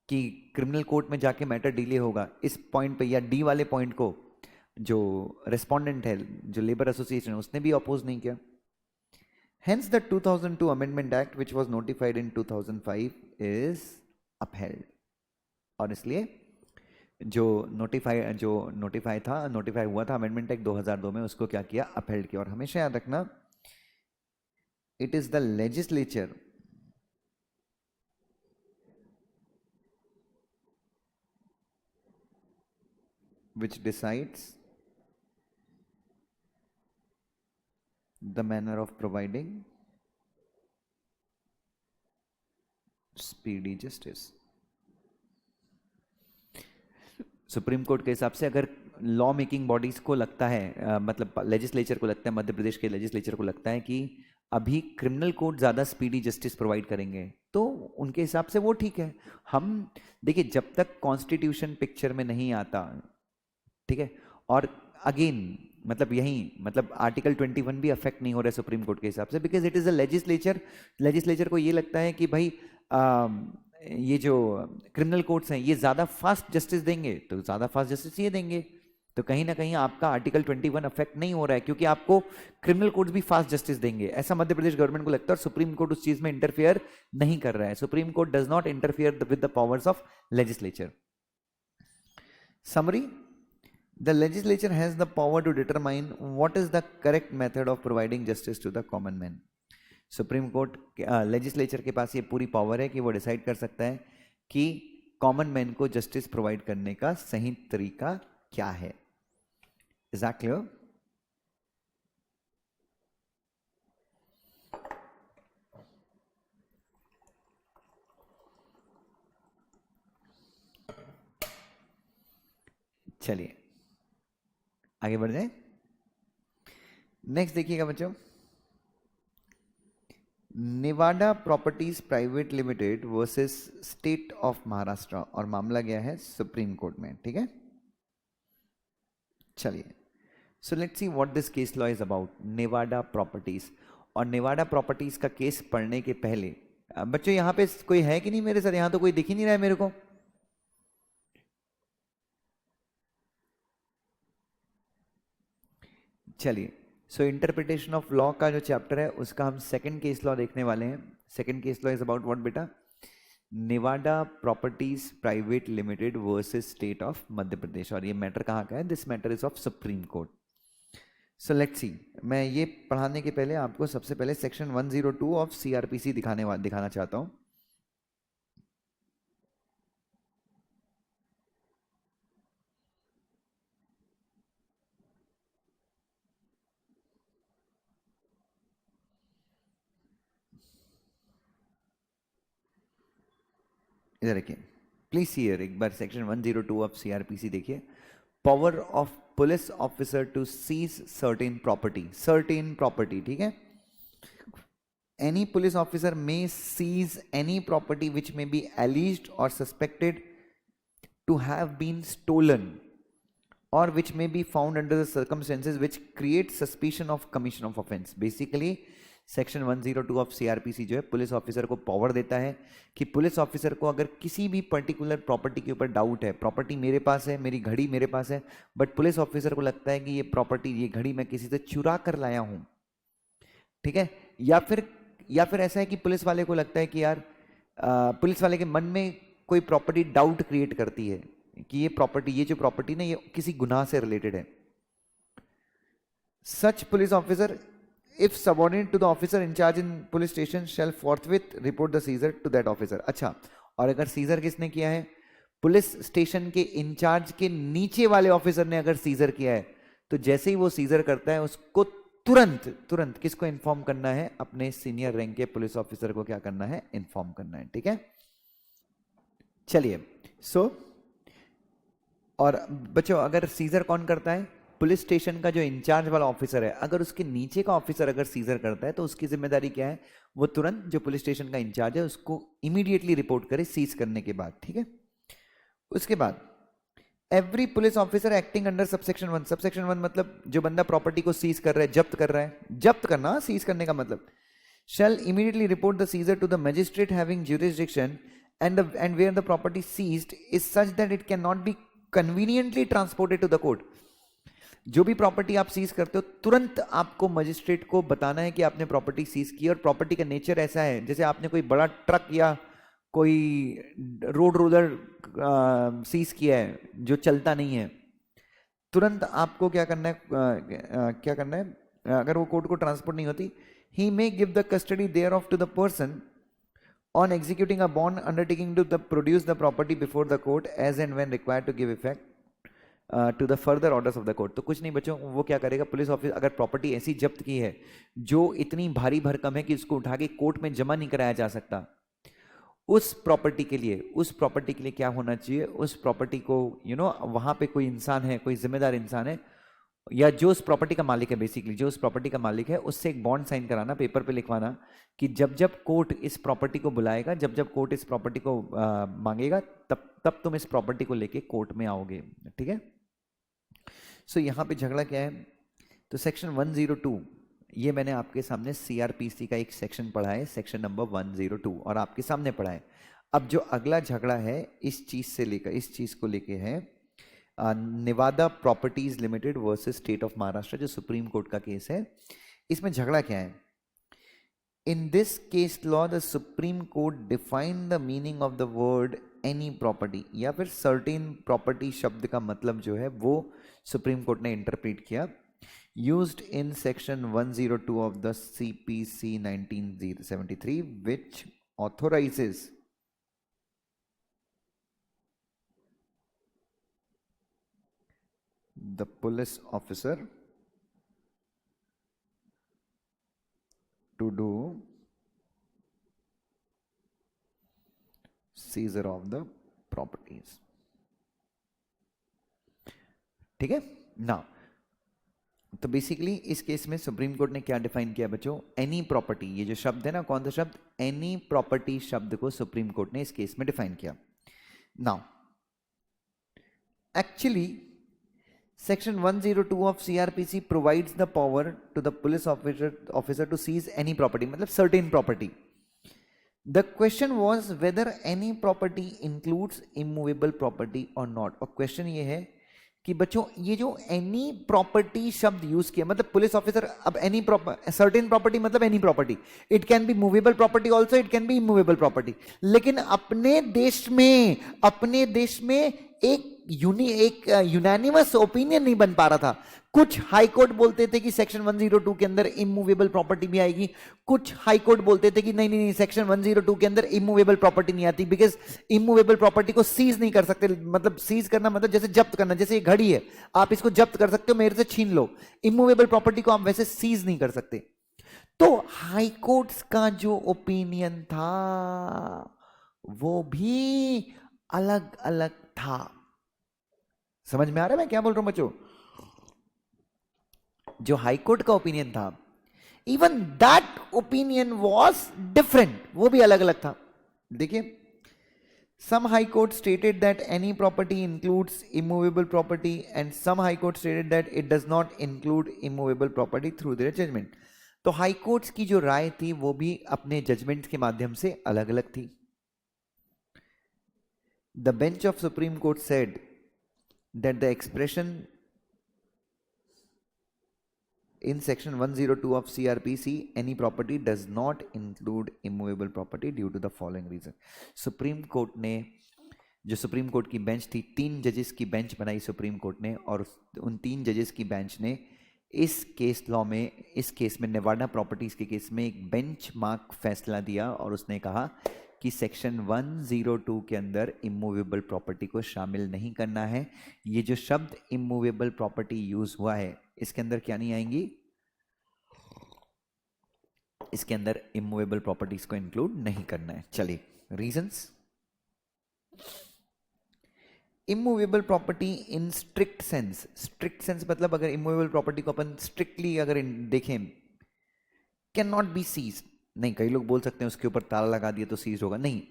[SPEAKER 1] कि क्रिमिनल कोर्ट में जाके मैटर डिले होगा, इस पॉइंट पे या डी वाले पॉइंट को जो रेस्पोंडेंट है, जो लेबर एसोसिएशन है, उसने भी अपोज नहीं किया. Hence the 2002 amendment act which was notified in 2005 is upheld. और इसलिए जो नोटिफाई हुआ था अमेंडमेंट एक्ट 2002 में, उसको क्या किया? अपहेल्ड किया. और हमेशा याद रखना, it is the legislature which decides the manner of providing speedy justice. Supreme court के हिसाब से अगर लॉ मेकिंग बॉडीज को लगता है, मतलब लेजिस्लेचर को लगता है, मध्य प्रदेश के लेजिस्लेचर को लगता है कि अभी क्रिमिनल कोर्ट ज़्यादा स्पीडी जस्टिस प्रोवाइड करेंगे, तो उनके हिसाब से वो ठीक है. हम देखिए, जब तक कॉन्स्टिट्यूशन पिक्चर में नहीं आता, ठीक है, और अगेन मतलब यही मतलब आर्टिकल 21 भी अफेक्ट नहीं हो रहा है सुप्रीम कोर्ट के हिसाब से, because it is a legislature को ये लगता है कि भाई ये जो क्रिमिनल कोर्ट्स हैं ये ज़्यादा फास्ट जस्टिस देंगे, तो ज़्यादा फास्ट जस्टिस ये देंगे, तो कहीं ना कहीं आपका आर्टिकल 21 अफेक्ट नहीं हो रहा है, क्योंकि आपको क्रिमिनल कोर्ट भी फास्ट जस्टिस देंगे, ऐसा मध्य प्रदेश गवर्नमेंट को लगता है। और सुप्रीम कोर्ट उस चीज में इंटरफेयर नहीं कर रहा है। Supreme court does not interfere with the powers of legislature. Summary, the legislature has the power to determine what is the correct method of providing justice to the common man. Supreme court legislature के पास ये पूरी power है कि वो decide कर सकता है कि कॉमन मैन को जस्टिस प्रोवाइड करने का सही तरीका क्या है। Is that clear? चलिए आगे बढ़ जाए। नेक्स्ट देखिएगा बच्चों, Nevada properties private limited versus state of Maharashtra, और मामला गया है सुप्रीम कोर्ट में। ठीक है, चलिए so let's see what this case law is about. Nevada properties, और नेवाडा प्रॉपर्टीज का केस पढ़ने के पहले बच्चों यहां पे कोई है कि नहीं मेरे साथ? यहां तो कोई दिख ही नहीं रहा है मेरे को। चलिए, सो इंटरप्रिटेशन ऑफ लॉ का जो चैप्टर है उसका हम सेकंड केस लॉ देखने वाले हैं। Second case law is about what बेटा? Nevada properties private limited versus state of Madhya Pradesh. और ये मैटर कहाँ का है? This matter is of supreme court. So let's see, मैं ये पढ़ाने के पहले आपको सबसे पहले सेक्शन 102 ऑफ सीआरपीसी दिखाना चाहता हूं। इधर देखिए, प्लीज सी हियर, एक बार सेक्शन 102 ऑफ सीआरपीसी देखिए। Power of police officer to seize certain property, ठीक है। Any police officer may seize any property which may be alleged और suspected to have been stolen और which may be found under the circumstances which create suspicion of commission of offense। Basically section 102 of CrPC जो है police officer को power देता है कि police officer को अगर किसी भी पर्टिकुलर प्रॉपर्टी के ऊपर डाउट है, प्रॉपर्टी मेरे पास है, मेरी घड़ी मेरे पास है, बट पुलिस ऑफिसर को लगता है कि ये प्रॉपर्टी, ये घड़ी मैं किसी से चुरा कर लाया हूं, ठीक है, या फिर ऐसा है कि पुलिस वाले को लगता है कि यार पुलिस वाले के मन में कोई प्रॉपर्टी डाउट क्रिएट करती है कि ये जो प्रॉपर्टी ना, ये किसी गुनाह से रिलेटेड है। Such police officer if subordinate to the officer in charge in police station shall forthwith report the seizure to that officer. अच्छा, और अगर सीजर किसने किया है? पुलिस स्टेशन के इंचार्ज के नीचे वाले ऑफिसर ने अगर सीजर किया है, तो जैसे ही वो सीजर करता है उसको तुरंत किसको इन्फॉर्म करना है? अपने सीनियर रैंक के पुलिस ऑफिसर को क्या करना है? इन्फॉर्म करना है, ठीक है। चलिए, सो और बच्चों अगर सीजर कौन करता है? पुलिस स्टेशन का जो इंचार्ज वाला ऑफिसर है, अगर उसके नीचे का ऑफिसर अगर सीजर करता है तो उसकी जिम्मेदारी क्या है? वो तुरंत जो पुलिस स्टेशन का इंचार्ज है उसको इमीडिएटली रिपोर्ट करे सीज करने के बाद, ठीक है। उसके बाद every police officer acting under subsection 1 मतलब जो बंदा प्रॉपर्टी को सीज कर रहा है, जब्त कर रहा है, जब्त करना सीज करने का मतलब, shall immediately report the seizure to the magistrate having jurisdiction and where the property seized is such that it cannot be conveniently transported to the court। जो भी प्रॉपर्टी आप सीज करते हो तुरंत आपको मजिस्ट्रेट को बताना है कि आपने प्रॉपर्टी सीज की, और प्रॉपर्टी का नेचर ऐसा है जैसे आपने कोई बड़ा ट्रक या कोई रोड रोलर सीज किया है जो चलता नहीं है, तुरंत आपको क्या करना है, अगर वो कोर्ट को ट्रांसपोर्ट नहीं होती, he may give the custody thereof to the person on executing a bond undertaking to produce the property before the court as and when required to give effect to the further orders of the court। तो कुछ नहीं बच्चों, वो क्या करेगा? Police office अगर property ऐसी जब्त की है जो इतनी भारी भरकम है कि उसको उठा के कोर्ट में जमा नहीं कराया जा सकता, उस प्रॉपर्टी के लिए क्या होना चाहिए? उस प्रॉपर्टी को वहां पे कोई इंसान है, कोई जिम्मेदार इंसान है, या जो उस प्रॉपर्टी का मालिक है, बेसिकली जो उस प्रॉपर्टी का मालिक है, उससे एक बॉन्ड साइन कराना, पेपर पे लिखवाना कि जब जब कोर्ट इस प्रॉपर्टी को बुलाएगा, जब जब कोर्ट इस प्रॉपर्टी को मांगेगा, तब तुम इस प्रॉपर्टी को लेके कोर्ट में आओगे, ठीक है। सो यहाँ पे झगड़ा क्या है? तो सेक्शन 102, ये मैंने आपके सामने सीआरपीसी का एक सेक्शन पढ़ा है, सेक्शन नंबर 102, और आपके सामने पढ़ा है। अब जो अगला झगड़ा है इस चीज को लेके है, Niwada properties limited versus state of Maharashtra, जो सुप्रीम कोर्ट का केस है। इसमें झगड़ा क्या है? इन this case law the supreme court define the meaning of the word any property, या फिर सर्टेन प्रॉपर्टी शब्द का मतलब जो है वो सुप्रीम कोर्ट ने इंटरप्रेट किया, used in section 102 of the CPC 1973, which authorizes the police officer to do seizure of the properties. ठीक है ना? तो बेसिकली इस केस में सुप्रीम कोर्ट ने क्या डिफाइन किया बच्चों? Any property. ये जो शब्द है ना, कौन सा शब्द? एनी प्रॉपर्टी शब्द को सुप्रीम कोर्ट ने इस केस में डिफाइन किया। Now actually section 102 of CrPC provides the power to the police officer to seize any property, मतलब certain property. The question was whether any property includes immovable property और not. और question ये है कि बच्चों ये जो एनी प्रॉपर्टी शब्द यूज किया, मतलब पुलिस ऑफिसर, अब एनी सर्टेन प्रॉपर्टी मतलब any property, it can B movable property also, it can B immovable property. लेकिन अपने देश में एक यूनानिमस ओपिनियन नहीं बन पा रहा था। कुछ हाई कोर्ट बोलते थे कि सेक्शन 102 के अंदर इमूवेबल प्रॉपर्टी भी आएगी, कुछ हाई कोर्ट बोलते थे कि नहीं नहीं नहीं, सेक्शन 102 के अंदर इमूवेबल प्रॉपर्टी नहीं आती, बिकॉज इमूवेबल प्रॉपर्टी को सीज नहीं कर सकते। मतलब सीज करना मतलब जैसे जब्त करना, जैसे ये घड़ी है आप इसको जब्त कर सकते हो, मेरे से छीन लो, इमूवेबल प्रॉपर्टी को आप वैसे सीज नहीं कर सकते। तो हाई कोर्ट्स का जो ओपिनियन था वो भी अलग अलग था। समझ में आ रहा है मैं क्या बोल रहा हूं बच्चों? जो हाई कोर्ट का ओपिनियन था, even that opinion was different, वो भी अलग अलग था। देखिए, some high court stated that any property includes immovable property and some high court stated that it does not include immovable property through their judgment। तो high courts की जो राय थी वो भी अपने जजमेंट के माध्यम से अलग अलग थी। The bench of Supreme Court said that the expression in section 102 of CRPC any property does not include immovable property due to the following reason। Supreme court ने, जो सुप्रीम कोर्ट की बेंच थी, 3 जजेस की बेंच बनाई supreme court ने, और उन 3 जजेस की बेंच ने इस केस लॉ में, इस केस में नेवाडा प्रॉपर्टीज के केस में एक बेंच मार्क फैसला दिया, और उसने कहा कि सेक्शन 102 के अंदर इमूवेबल प्रॉपर्टी को शामिल नहीं करना है। ये जो शब्द इमूवेबल प्रॉपर्टी यूज हुआ है, इसके अंदर क्या नहीं आएंगी? इसके अंदर इमूवेबल प्रॉपर्टीज को इंक्लूड नहीं करना है। चलिए reasons. Immovable property in strict sense, strict sense मतलब अगर इमूवेबल प्रॉपर्टी को अपन स्ट्रिक्टली अगर देखें, कैन नॉट बी सीज। नहीं, कई लोग बोल सकते हैं उसके ऊपर ताला लगा दिया तो सीज होगा, नहीं।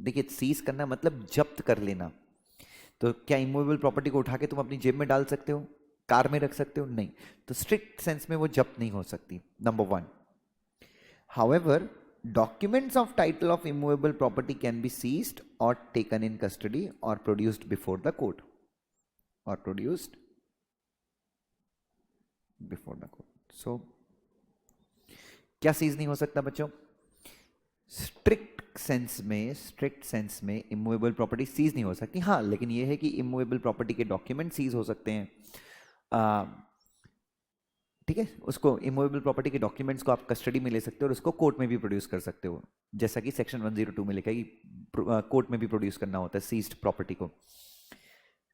[SPEAKER 1] देखिए, सीज करना मतलब जब्त कर लेना। तो क्या इमूवेबल प्रॉपर्टी को उठा के तुम अपनी जेब में डाल सकते हो, कार में रख सकते हो? नहीं। तो स्ट्रिक्ट सेंस में वो जब्त नहीं हो सकती, number 1। However documents of title of immovable property can be seized or taken in custody or produced before the court, or produced before the court। so क्या सीज नहीं हो सकता बच्चों? स्ट्रिक्ट सेंस में इमूवेबल प्रॉपर्टी सीज नहीं हो सकती। हाँ, लेकिन यह है कि इमूवेबल प्रॉपर्टी के डॉक्यूमेंट सीज हो सकते हैं। ठीक है, उसको इमूवेबल प्रॉपर्टी के डॉक्यूमेंट्स को आप कस्टडी में ले सकते हो और उसको कोर्ट में भी प्रोड्यूस कर सकते हो, जैसा कि सेक्शन 102 में लिखा है कि कोर्ट में भी प्रोड्यूस करना होता है सीज्ड प्रॉपर्टी को।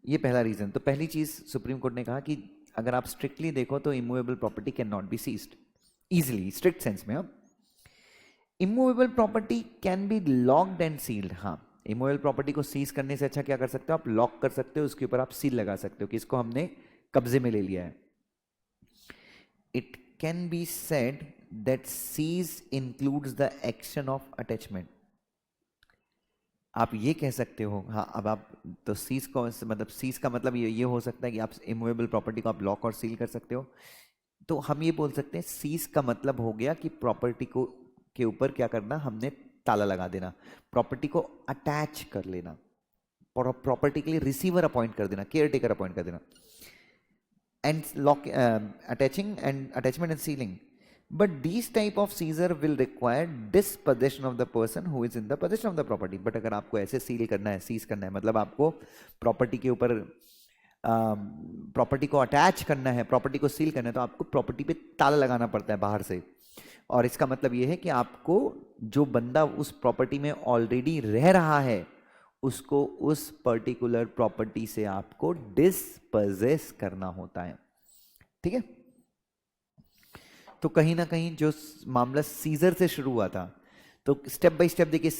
[SPEAKER 1] ये पहला रीजन। तो पहली चीज सुप्रीम कोर्ट ने कहा कि अगर आप स्ट्रिक्टली देखो तो immovable property can not be seized easily, strict sense में। अब immovable property can be locked and sealed. हाँ, इमूवेबल प्रॉपर्टी को सीज करने से अच्छा क्या कर सकते हो आप? लॉक कर सकते हो, उसके ऊपर आप सील लगा सकते हो कि इसको हमने कब्जे में ले लिया है। It can be said that seize includes the action of attachment। आप ये कह सकते हो। हाँ, अब आप तो सीज को मतलब सीज का मतलब ये हो सकता है कि आप इमूवेबल प्रॉपर्टी को आप लॉक और सील कर सकते हो। तो हम ये बोल सकते हैं सीज का मतलब हो गया कि प्रॉपर्टी को के ऊपर क्या करना, हमने ताला लगा देना, प्रॉपर्टी को अटैच कर लेना। प्रॉपर्टी के लिए रिसीवर अपॉइंट कर देना, केयर टेकर अपॉइंट कर देना, and lock attachment and sealing. But these type of seizure will require dispossession of the person who is in the possession of the property. But अगर आपको ऐसे seal करना है, seize करना है, मतलब आपको प्रॉपर्टी के ऊपर प्रॉपर्टी को अटैच करना है, प्रॉपर्टी को सील करना है, तो आपको प्रॉपर्टी पे ताला लगाना पड़ता है बाहर से। और इसका मतलब ये है कि आपको जो बंदा उस प्रॉपर्टी में ऑलरेडी रह रहा है उसको उस पर्टिकुलर प्रॉपर्टी से आपको डिस्पजेस करना होता है। ठीक है, तो कहीं ना कहीं जो मामला सीजर से शुरू हुआ था, तो स्टेप बाय स्टेप देखिए,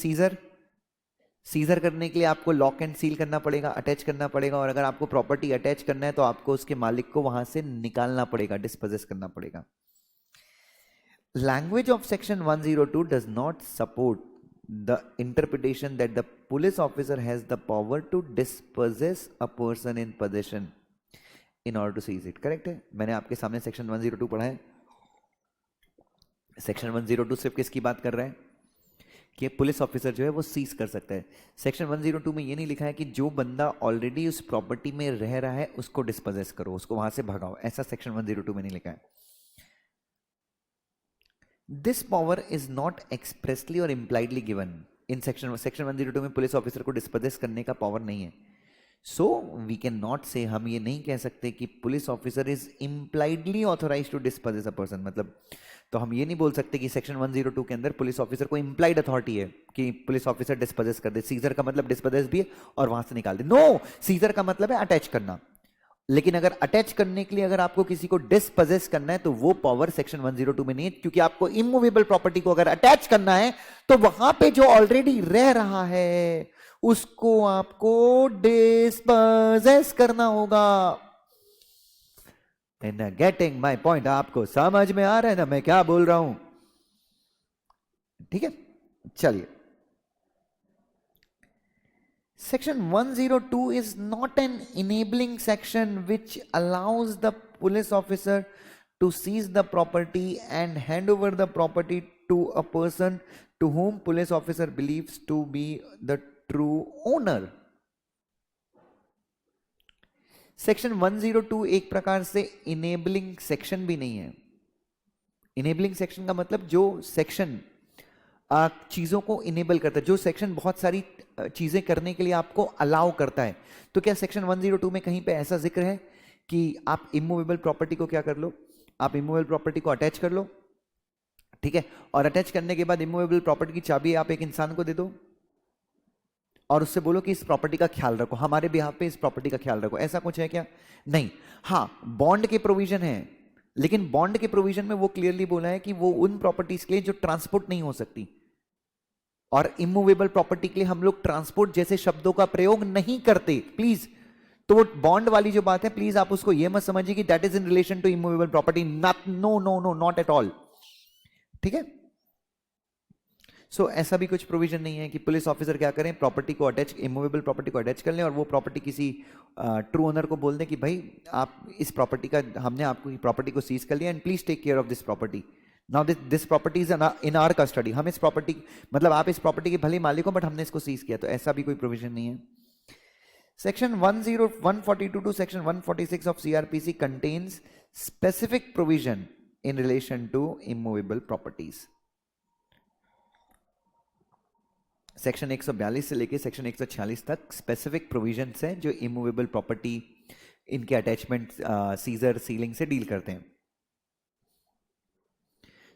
[SPEAKER 1] सीजर करने के लिए आपको लॉक एंड सील करना पड़ेगा, अटैच करना पड़ेगा, और अगर आपको प्रॉपर्टी अटैच करना है तो आपको उसके मालिक को वहां से निकालना पड़ेगा, डिस्पोजेस करना पड़ेगा। Language of section 102 does not support the interpretation that the police officer has the power to dispossess a person in possession in order to seize it. Correct है, मैंने आपके सामने सेक्शन 102 पढ़ा है। सेक्शन 102 सिर्फ किसकी बात कर रहा है कि पुलिस ऑफिसर जो है वो सीज कर सकता है। सेक्शन 102 में ये नहीं लिखा है कि जो बंदा ऑलरेडी उस प्रॉपर्टी में रह रहा है उसको डिस्पोजेस करो, उसको वहां से भगाओ, ऐसा सेक्शन 102 में नहीं लिखा है। This power is not expressly और इम्प्लाइडली गिवन इन सेक्शन 102 में पुलिस ऑफिसर को डिस्पोजेस करने का पावर नहीं है। सो वी कैन नॉट से, हम ये नहीं कह सकते कि police officer is impliedly authorise to dispossess a person, मतलब तो हम ये नहीं बोल सकते कि सेक्शन 102 के अंदर पुलिस ऑफिसर को इम्प्लाइड अथॉरिटी है कि पुलिस ऑफिसर डिस्पोजेस कर दे। सीजर का मतलब डिस्पोजेस भी है और वहां से निकाल दे, नो, सीजर का मतलब है अटैच करना। लेकिन अगर अटैच करने के लिए अगर आपको किसी को डिस्पोजेस करना है तो वो पावर सेक्शन 102 में नहीं है, क्योंकि आपको इमूवेबल प्रॉपर्टी को अगर अटैच करना है तो वहां पे जो ऑलरेडी रह रहा है उसको आपको डिस्पोजेस करना होगा। Getting my point? आपको समझ में आ रहा है ना मैं क्या बोल रहा हूं? ठीक है, चलिए। Section 102 is not an enabling section which allows the police officer to seize the property and hand over the property to a person to whom police officer believes to be the true owner. Section 102 एक प्रकार से enabling section भी नहीं है। Enabling section का मतलब जो section चीजों को इनेबल करता है, जो सेक्शन बहुत सारी चीजें करने के लिए आपको अलाउ करता है। तो क्या सेक्शन 102 में कहीं पे ऐसा जिक्र है कि आप इमूवेबल प्रॉपर्टी को क्या कर लो, आप इमूवेबल प्रॉपर्टी को अटैच कर लो, ठीक है, और अटैच करने के बाद इमूवेबल प्रॉपर्टी की चाबी आप एक इंसान को दे दो और उससे बोलो कि इस प्रॉपर्टी का ख्याल रखो, हमारे बिहाफ पे इस प्रॉपर्टी का ख्याल रखो, ऐसा कुछ है क्या? नहीं। हाँ, बॉन्ड के प्रोविजन है, लेकिन बॉन्ड के प्रोविजन में वो क्लियरली बोला है कि वो उन प्रॉपर्टीज के लिए जो ट्रांसपोर्ट नहीं हो सकती, और इमूवेबल प्रॉपर्टी के लिए हम लोग ट्रांसपोर्ट जैसे शब्दों का प्रयोग नहीं करते, प्लीज। तो वो बॉन्ड वाली जो बात है, प्लीज आप उसको ये मत समझिए कि that is in relation to immovable property, not, no no no, not at all. ठीक है, सो ऐसा भी कुछ प्रोविजन नहीं है कि पुलिस ऑफिसर क्या करें, प्रॉपर्टी को अटैच, इमूवेबल प्रॉपर्टी को अटैच कर लें और वो प्रॉपर्टी किसी ट्रू ओनर को बोल दें कि भाई आप इस प्रॉपर्टी का, हमने आपको प्रॉपर्टी को सीज कर लिया and please take care of this property, now this property is in our custody, हम इस प्रॉपर्टी, मतलब आप इस प्रॉपर्टी के भले मालिक हो बट हमने इसको सीज किया, तो ऐसा भी कोई प्रोविजन नहीं है। Section 142 to section 146 of CrPC contains specific provision in relation to immovable properties. Section 142 से लेके सेक्शन 146 तक स्पेसिफिक प्रोविजंस हैं जो इमूवेबल प्रॉपर्टी, इनके अटैचमेंट, सीजर, सीलिंग से डील करते हैं।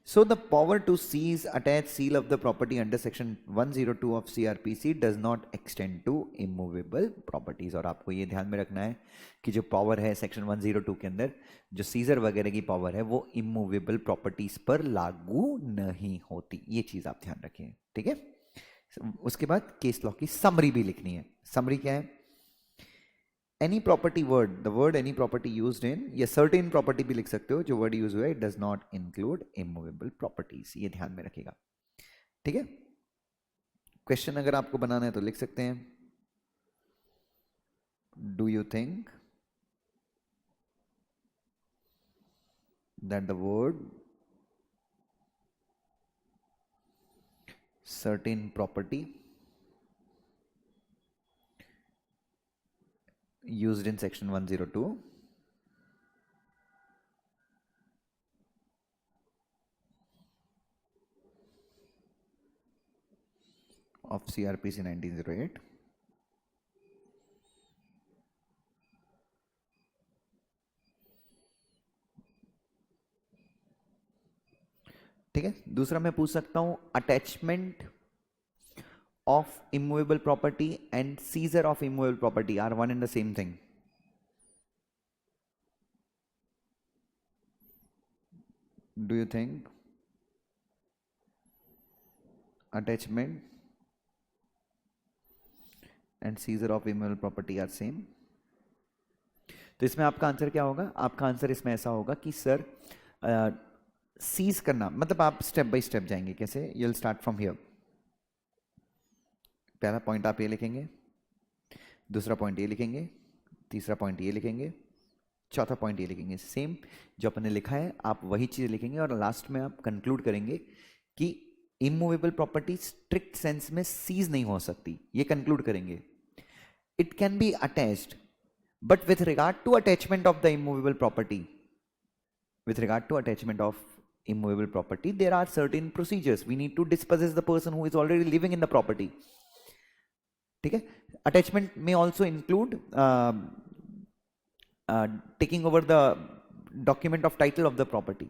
[SPEAKER 1] So the power to seize, attach, seal of the property under section 102 of CRPC does not extend to immovable properties। और आपको ये ध्यान में रखना है कि जो पावर है सेक्शन 102 के अंदर, जो सीजर वगैरह की पावर है वो इमूवेबल प्रॉपर्टीज पर लागू नहीं होती, ये चीज आप ध्यान रखिए। ठीक है, उसके बाद केस लॉ की समरी भी लिखनी है। समरी क्या है? Any property word, the word any property used in, या सर्टेन प्रॉपर्टी भी लिख सकते हो, जो वर्ड यूज हुआ है, it does not include immovable properties, ये ध्यान में रखिएगा। ठीक है, क्वेश्चन अगर आपको बनाना है तो लिख सकते हैं, do you think that the word certain property used in section 102 of CRPC 1908. ठीक है, दूसरा मैं पूछ सकता हूं attachment of immovable property and seizure of immovable property are one and the same thing. Do you think attachment and seizure of immovable property are same? तो इसमें आपका आंसर क्या होगा? आपका आंसर इसमें ऐसा होगा कि सर सीज करना मतलब आप स्टेप बाय स्टेप जाएंगे। कैसे? You will start from here. पहला पॉइंट आप ये लिखेंगे, दूसरा पॉइंट ये लिखेंगे, तीसरा पॉइंट ये लिखेंगे, चौथा पॉइंट ये लिखेंगे। सेम जो अपने लिखा है आप वही चीज लिखेंगे और लास्ट में आप कंक्लूड करेंगे कि इमूवेबल प्रॉपर्टी स्ट्रिक्ट सेंस में सीज नहीं हो सकती, ये कंक्लूड करेंगे। It can be attached but with regard to attachment of the immovable property, with regard to attachment of immovable property there are certain procedures. We need to dispossess the person who is already living in the property. ठीक है, attachment may also include taking over the document of title of the property,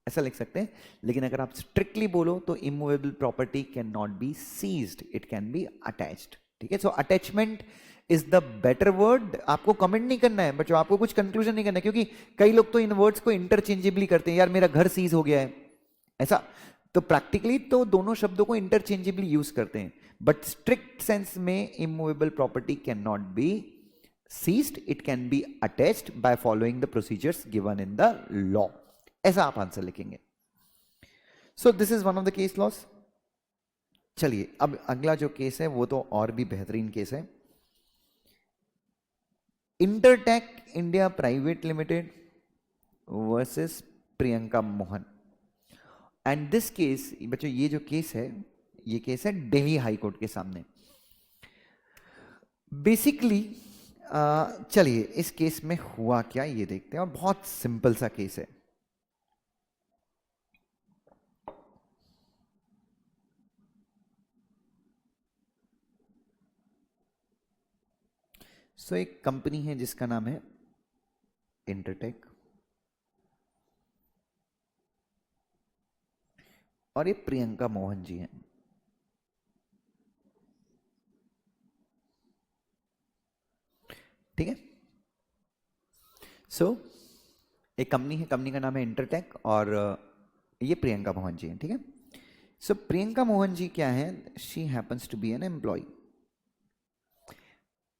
[SPEAKER 1] ऐसा लिख सकते हैं। लेकिन अगर आप strictly बोलो तो immovable property cannot be seized, it can be attached। ठीक है, so attachment is the better word. आपको कमेंट नहीं करना है बच्चों, आपको कुछ कंक्लूजन नहीं करना है, क्योंकि कई लोग तो इन वर्ड्स को इंटरचेंजेबली करते हैं, यार मेरा घर सीज हो गया है ऐसा। तो प्रैक्टिकली तो दोनों शब्दों को इंटरचेंजेबली यूज करते हैं, बट स्ट्रिक्ट सेंस में immovable property can not be seized, it can be attached by following the procedures given in the law. ऐसा आप आंसर लिखेंगे। So this is one of the case laws. चलिए अब अगला जो केस है वो तो और भी बेहतरीन केस है। इंटरटेक India private limited versus Priyanka Mohan. And this case बच्चों, ये जो केस है ये केस है दिल्ली हाई कोर्ट के सामने। बेसिकली चलिए इस केस में हुआ क्या ये देखते हैं, और बहुत सिंपल सा केस है। सो एक कंपनी है जिसका नाम है इंटरटेक, और ये प्रियंका मोहन जी हैं। ठीक है, सो एक कंपनी है, कंपनी का नाम है इंटरटेक, और ये प्रियंका मोहन जी हैं। ठीक है, सो प्रियंका मोहन जी क्या है? She happens to be an employ.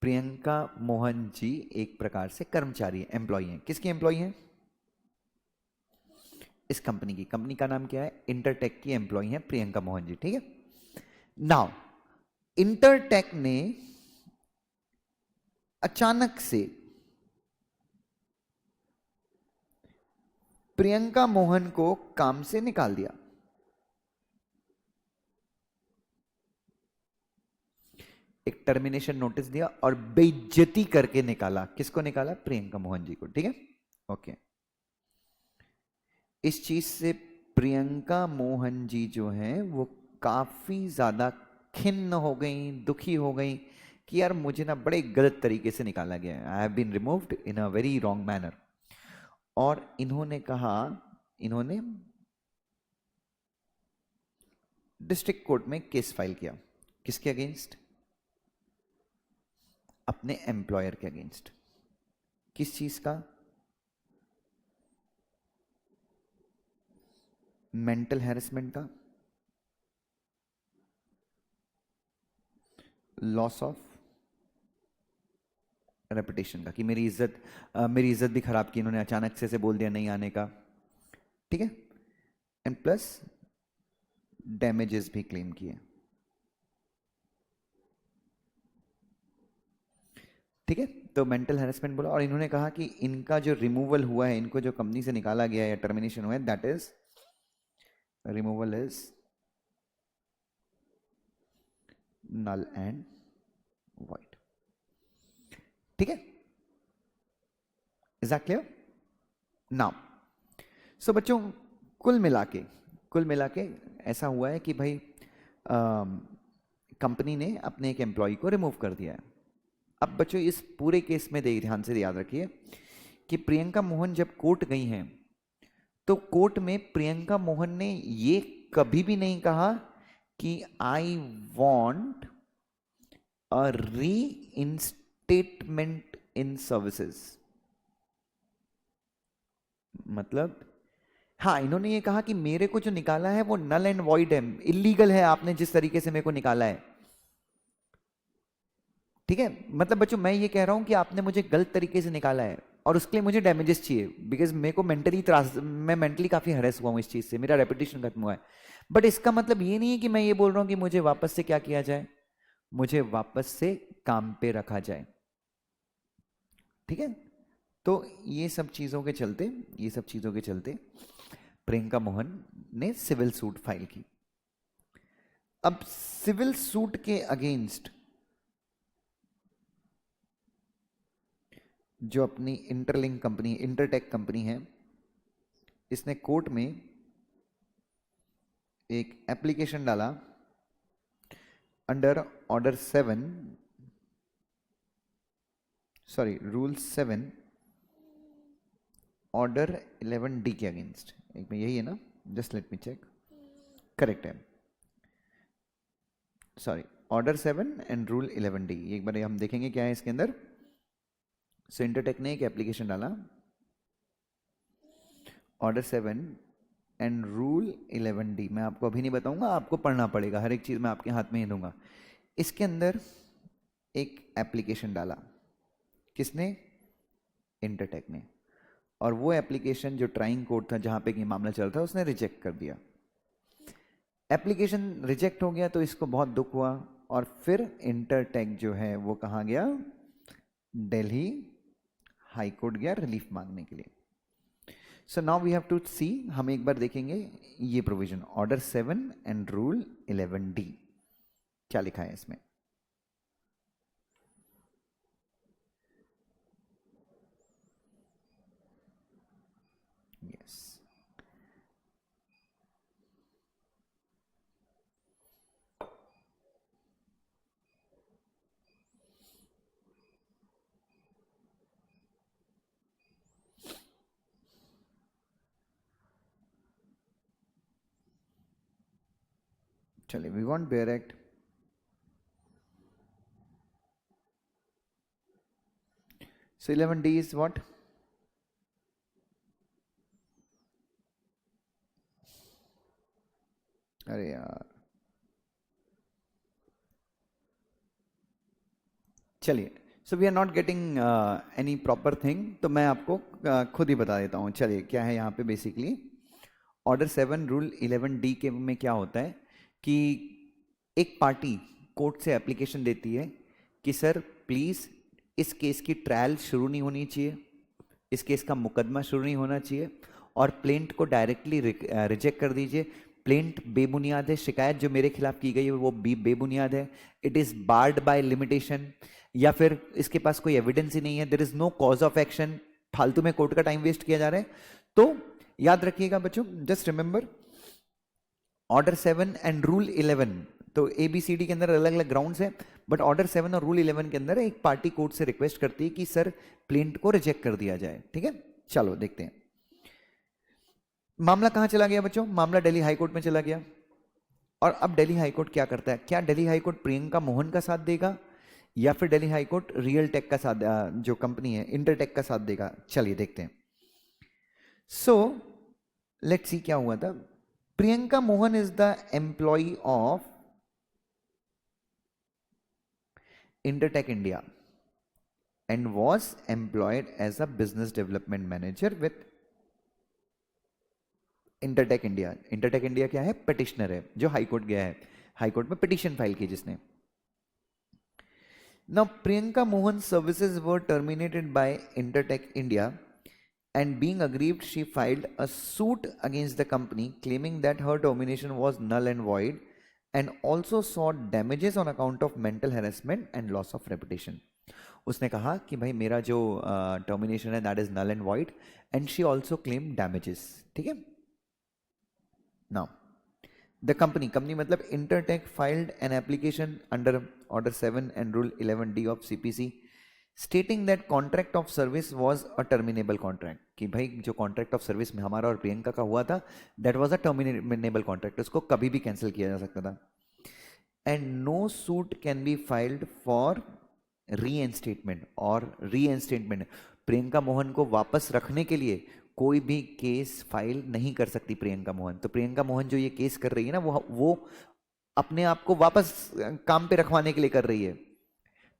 [SPEAKER 1] Priyanka Mohan ji एक प्रकार से कर्मचारी है, एम्प्लॉय हैं। किसकी एम्प्लॉय हैं? इस कंपनी की। कंपनी का नाम क्या है? इंटरटेक की एम्प्लॉय हैं प्रियंका मोहन जी। ठीक है, नाउ इंटरटेक ने अचानक से प्रियंका मोहन को काम से निकाल दिया। एक टर्मिनेशन नोटिस दिया और बेइज्जती करके निकाला। किसको निकाला? प्रियंका मोहन जी को। ठीक है, ओके। इस चीज से प्रियंका मोहन जी जो हैं वो काफी ज्यादा खिन्न हो गई, दुखी हो गई कि यार मुझे ना बड़े गलत तरीके से निकाला गया है, I have been removed in a very wrong manner. और इन्होंने कहा, इन्होंने डिस्ट्रिक्ट कोर्ट में केस फाइल किया। किसके अगेंस्ट? अपने एम्प्लॉयर के अगेंस्ट। किस चीज का? मेंटल हैरेसमेंट का, लॉस ऑफ रेपुटेशन का, कि मेरी इज्जत भी खराब की इन्होंने, अचानक से बोल दिया नहीं आने का। ठीक है, एंड प्लस डैमेजेस भी क्लेम किए। ठीक है, तो मेंटल हैरेसमेंट बोला, और इन्होंने कहा कि इनका जो रिमूवल हुआ है, इनको जो कंपनी से निकाला गया है या टर्मिनेशन हुआ है, that is removal is null and void. ठीक है, is that clear? Now so बच्चों, कुल मिला के ऐसा हुआ है कि भाई कंपनी ने अपने एक एम्प्लॉय को रिमूव कर दिया है। अब बच्चों इस पूरे केस में ध्यान से याद रखिए कि प्रियंका मोहन जब कोर्ट गई हैं तो कोर्ट में प्रियंका मोहन ने ये कभी भी नहीं कहा कि आई वॉन्ट अ री इंस्टेटमेंट इन सर्विसेज। मतलब हाँ, इन्होंने ये कहा कि मेरे को जो निकाला है वो नल एंड वॉइड है, इलीगल है, आपने जिस तरीके से मेरे को निकाला है। ठीक है, मतलब बच्चों मैं ये कह रहा हूं कि आपने मुझे गलत तरीके से निकाला है और उसके लिए मुझे डैमेजेस चाहिए, बिकॉज मेरे को मैं मेंटली काफी हरेस हुआ हूं इस चीज से, मेरा रेपुटेशन खत्म हुआ है। बट इसका मतलब ये नहीं है कि मैं ये बोल रहा हूं कि मुझे वापस से क्या किया जाए, मुझे वापस से काम पे रखा जाए। ठीक है, तो ये सब चीजों के चलते प्रियंका मोहन ने सिविल सूट फाइल की। अब सिविल सूट के अगेंस्ट जो अपनी इंटरलिंक कंपनी, इंटरटेक कंपनी है, इसने कोर्ट में एक एप्लीकेशन डाला under order 7, sorry rule 7 order 11D के अगेंस्ट। एक में यही है ना, just let me check, correct है, sorry order 7 and rule 11D। एक बार हम देखेंगे क्या है इसके अंदर। सो इंटरटेक ने एक एप्लीकेशन डाला ऑर्डर 7 एंड रूल 11D। मैं आपको अभी नहीं बताऊंगा, आपको पढ़ना पड़ेगा, हर एक चीज मैं आपके हाथ में ही दूंगा। इसके अंदर एक एप्लीकेशन डाला, किसने? इंटरटेक ने। और वो एप्लीकेशन जो ट्राइंग कोर्ट था जहां पे ये मामला चल रहा था, उसने रिजेक्ट कर दिया। एप्लीकेशन रिजेक्ट हो गया तो इसको बहुत दुख हुआ और फिर इंटरटेक जो है वो कहाँ गया? दिल्ली हाई कोर्ट गया रिलीफ मांगने के लिए। So now we have to see, हम एक बार देखेंगे ये provision order 7 and rule 11D क्या लिखा है इसमें। यस, चलिए, we want bare act. So 11D is what? अरे यार, चलिए, so we are not getting any proper thing, तो मैं आपको खुद ही बता देता हूँ। चलिए, क्या है यहाँ पे बेसिकली ऑर्डर 7 रूल 11D के में क्या होता है कि एक पार्टी कोर्ट से एप्लीकेशन देती है कि सर प्लीज़ इस केस की ट्रायल शुरू नहीं होनी चाहिए, इस केस का मुकदमा शुरू नहीं होना चाहिए और प्लेंट को डायरेक्टली रिजेक्ट कर दीजिए। प्लेंट बेबुनियाद है, शिकायत जो मेरे खिलाफ की गई है वो बेबुनियाद है, it is barred by limitation, या फिर इसके पास कोई एविडेंस ही नहीं है, there is no cause of action, फालतू में कोर्ट का टाइम वेस्ट किया जा रहा है। तो याद रखिएगा बच्चों, just remember order 7 and rule 11, तो ABCD के अंदर अलग अलग ग्राउंड्स है, बट ऑर्डर 7 और रूल 11 के अंदर एक पार्टी कोर्ट से रिक्वेस्ट करती है कि सर प्लेंट को रिजेक्ट कर दिया जाए। ठीक है, चलो देखते हैं मामला कहां चला गया बच्चों। मामला दिल्ली हाईकोर्ट में चला गया। और अब दिल्ली हाईकोर्ट क्या करता है? क्या दिल्ली हाईकोर्ट प्रियंका मोहन का साथ देगा या फिर दिल्ली हाईकोर्ट रियल टेक का साथ, जो कंपनी है इंटरटेक का साथ देगा? चलिए देखते हैं। सो लेट्स सी क्या हुआ था। Priyanka Mohan is the employ of Intertek India and was employed as a business development manager with Intertek India. Intertek India क्या है? पिटिशनर है जो हाईकोर्ट गया है, हाईकोर्ट में पिटीशन फाइल की जिसने। Now Priyanka Mohan services were terminated bye इंटरटेक India and being aggrieved she filed a suit against the company claiming that her termination was null and void and also sought damages on account of mental harassment and loss of reputation। उसने कहा कि भाई मेरा जो termination है that is null and void, and she also claim damages. ठीक है. Now the company मतलब Intertek filed an application under order 7 and rule 11D of CPC stating that contract of service was a terminable contract. कि भाई जो contract of service में हमारा और प्रियंका का हुआ था that was a terminable contract, उसको कभी भी कैंसिल किया जा सकता था. And no suit can be filed for reinstatement. और रीइंस्टेटमेंट प्रियंका मोहन को वापस रखने के लिए कोई भी केस फाइल नहीं कर सकती प्रियंका मोहन. तो प्रियंका मोहन जो ये केस कर रही है ना वो अपने आप को वापस काम पे रखवाने के लिए कर रही है.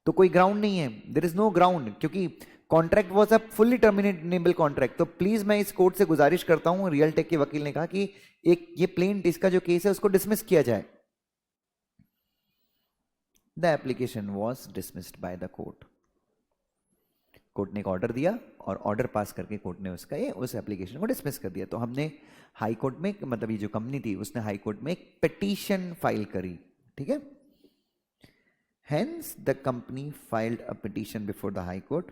[SPEAKER 1] तो कोई ग्राउंड नहीं है, देयर इज नो ग्राउंड, क्योंकि contract was a fully terminable contract. तो प्लीज मैं इस कोर्ट से गुजारिश करता हूं, रियल टेक के वकील ने कहा कि एक ये प्लेंट इसका जो केस है उसको डिसमिस किया जाए. The application was dismissed bye the court. Court ने एक ऑर्डर दिया और ऑर्डर पास करके कोर्ट ने उस एप्लीकेशन को डिसमिस कर दिया. तो हमने हाई कोर्ट में, मतलब ये जो कंपनी थी उसने हाई कोर्ट में एक पिटीशन फाइल करी. ठीक है. Hence the company filed a petition before the high court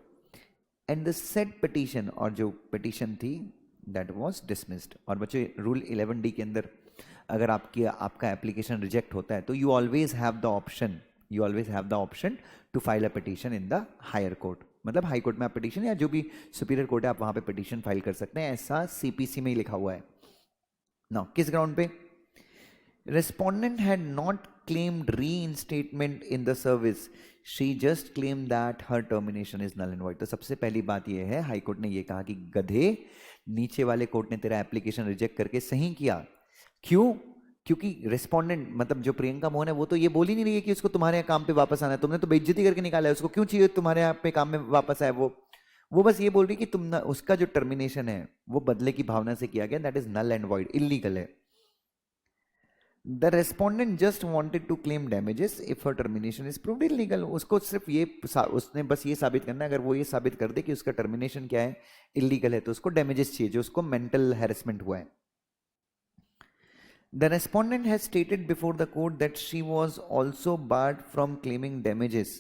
[SPEAKER 1] and the said petition, और जो पिटीशन थी दैट वाज डिसमिस्ड. और बच्चों रूल 11D के अंदर अगर आपका एप्लीकेशन रिजेक्ट होता है तो you always have the option to file a petition in the higher court. मतलब हाई कोर्ट में आप पिटीशन या जो भी सुपीरियर कोर्ट है आप वहां पे पिटीशन फाइल कर सकते हैं. ऐसा CPC में ही लिखा हुआ है. नाउ किस ग्राउंड पे? Respondent had not claimed reinstatement in the service. She just claimed that her termination is null and void. तो सबसे पहली बात यह है, हाई कोर्ट ने यह कहा कि गधे, नीचे वाले कोर्ट ने तेरा एप्लीकेशन रिजेक्ट करके सही किया. क्यों? क्योंकि रेस्पोंडेंट मतलब जो प्रियंका मोहन है वो तो ये बोल ही नहीं रही है कि उसको तुम्हारे यहाँ काम पे वापस आना है. तुमने तो बेइज्जती करके निकाला है, उसको क्यों चाहिए तुम्हारे यहाँ पे काम में वापस आए? वो बस ये बोल रही कि तुम ना, उसका जो टर्मिनेशन है वो बदले की भावना से किया गया, that is null and void, illegal है. The respondent just wanted to claim damages if her termination is proved illegal. उसको सिर्फ उसने बस ये साबित करना है. अगर वो ये साबित कर दे कि उसका टर्मिनेशन क्या है, इलीगल है, तो उसको डैमेजेस चाहिए जो उसको मेंटल हैरेसमेंट हुआ है. The respondent has stated before the court that she was also barred from claiming damages.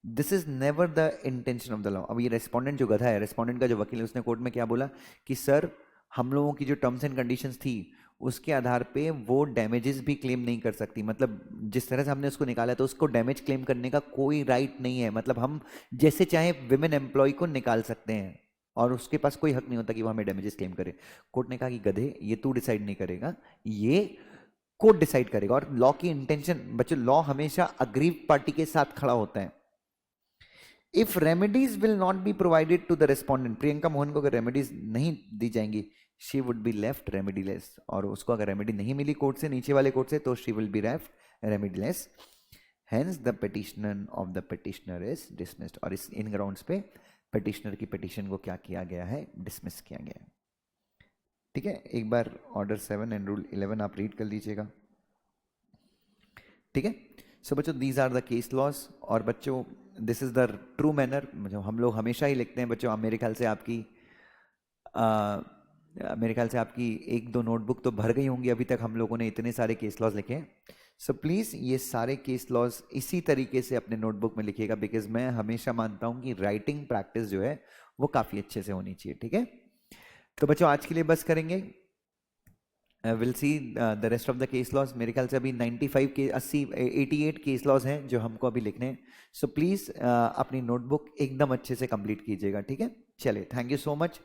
[SPEAKER 1] This is never the intention of the law. अब ये रेस्पोंडेंट जो गधा है, रेस्पोंडेंट का जो वकील है, उसने कोर्ट में क्या बोला कि सर हम लोगों की जो टर्म्स एंड कंडीशंस थी उसके आधार पे वो डैमेजेस भी क्लेम नहीं कर सकती. मतलब जिस तरह से हमने उसको निकाला तो उसको डैमेज क्लेम करने का कोई राइट नहीं है. मतलब हम जैसे चाहे विमेन एम्प्लॉय को निकाल सकते हैं और उसके पास कोई हक नहीं होता कि वो हमें डैमेजेस क्लेम करे. कोर्ट ने कहा कि गधे, ये तू डिसाइड नहीं करेगा, ये कोर्ट डिसाइड करेगा. और लॉ की इंटेंशन बच्चों, लॉ हमेशा अग्रीव पार्टी के साथ खड़ा होता है. If remedies will not be provided to the respondent, Priyanka Mohan को अगर रेमेडीज नहीं दी जाएंगी, she would be left remediless. और उसको अगर रेमेडी नहीं मिली कोर्ट से, नीचे वाले कोर्ट से, तो she will be left remediless. Hence the petitioner of the petitioner is dismissed. और इन ग्राउंड्स पे पिटिशनर की पिटिशन को क्या किया गया है, डिसमिस किया गया है. ठीक है. एक बार ऑर्डर 7 एंड रूल 11 आप रीड कर लीजिएगा. ठीक है. सो बच्चों these are the case laws. और बच्चों this is the true manner. हम लोग हमेशा ही लिखते हैं बच्चों. मेरे ख्याल से आपकी 1-2 नोटबुक तो भर गई होंगी. अभी तक हम लोगों ने इतने सारे केस लॉज लिखे हैं. सो प्लीज़ ये सारे केस लॉज इसी तरीके से अपने नोटबुक में लिखिएगा, बिकॉज मैं हमेशा मानता हूँ कि राइटिंग प्रैक्टिस जो है वो काफ़ी अच्छे से होनी चाहिए. ठीक है. तो बच्चों आज के लिए बस करेंगे. Will see the rest of the case laws. मेरे ख्याल से अभी 95 के 88 केस लॉज हैं जो हमको अभी लिखने हैं. सो प्लीज़ अपनी नोटबुक एकदम अच्छे से कंप्लीट कीजिएगा. ठीक है. चलिए, थैंक यू सो मच.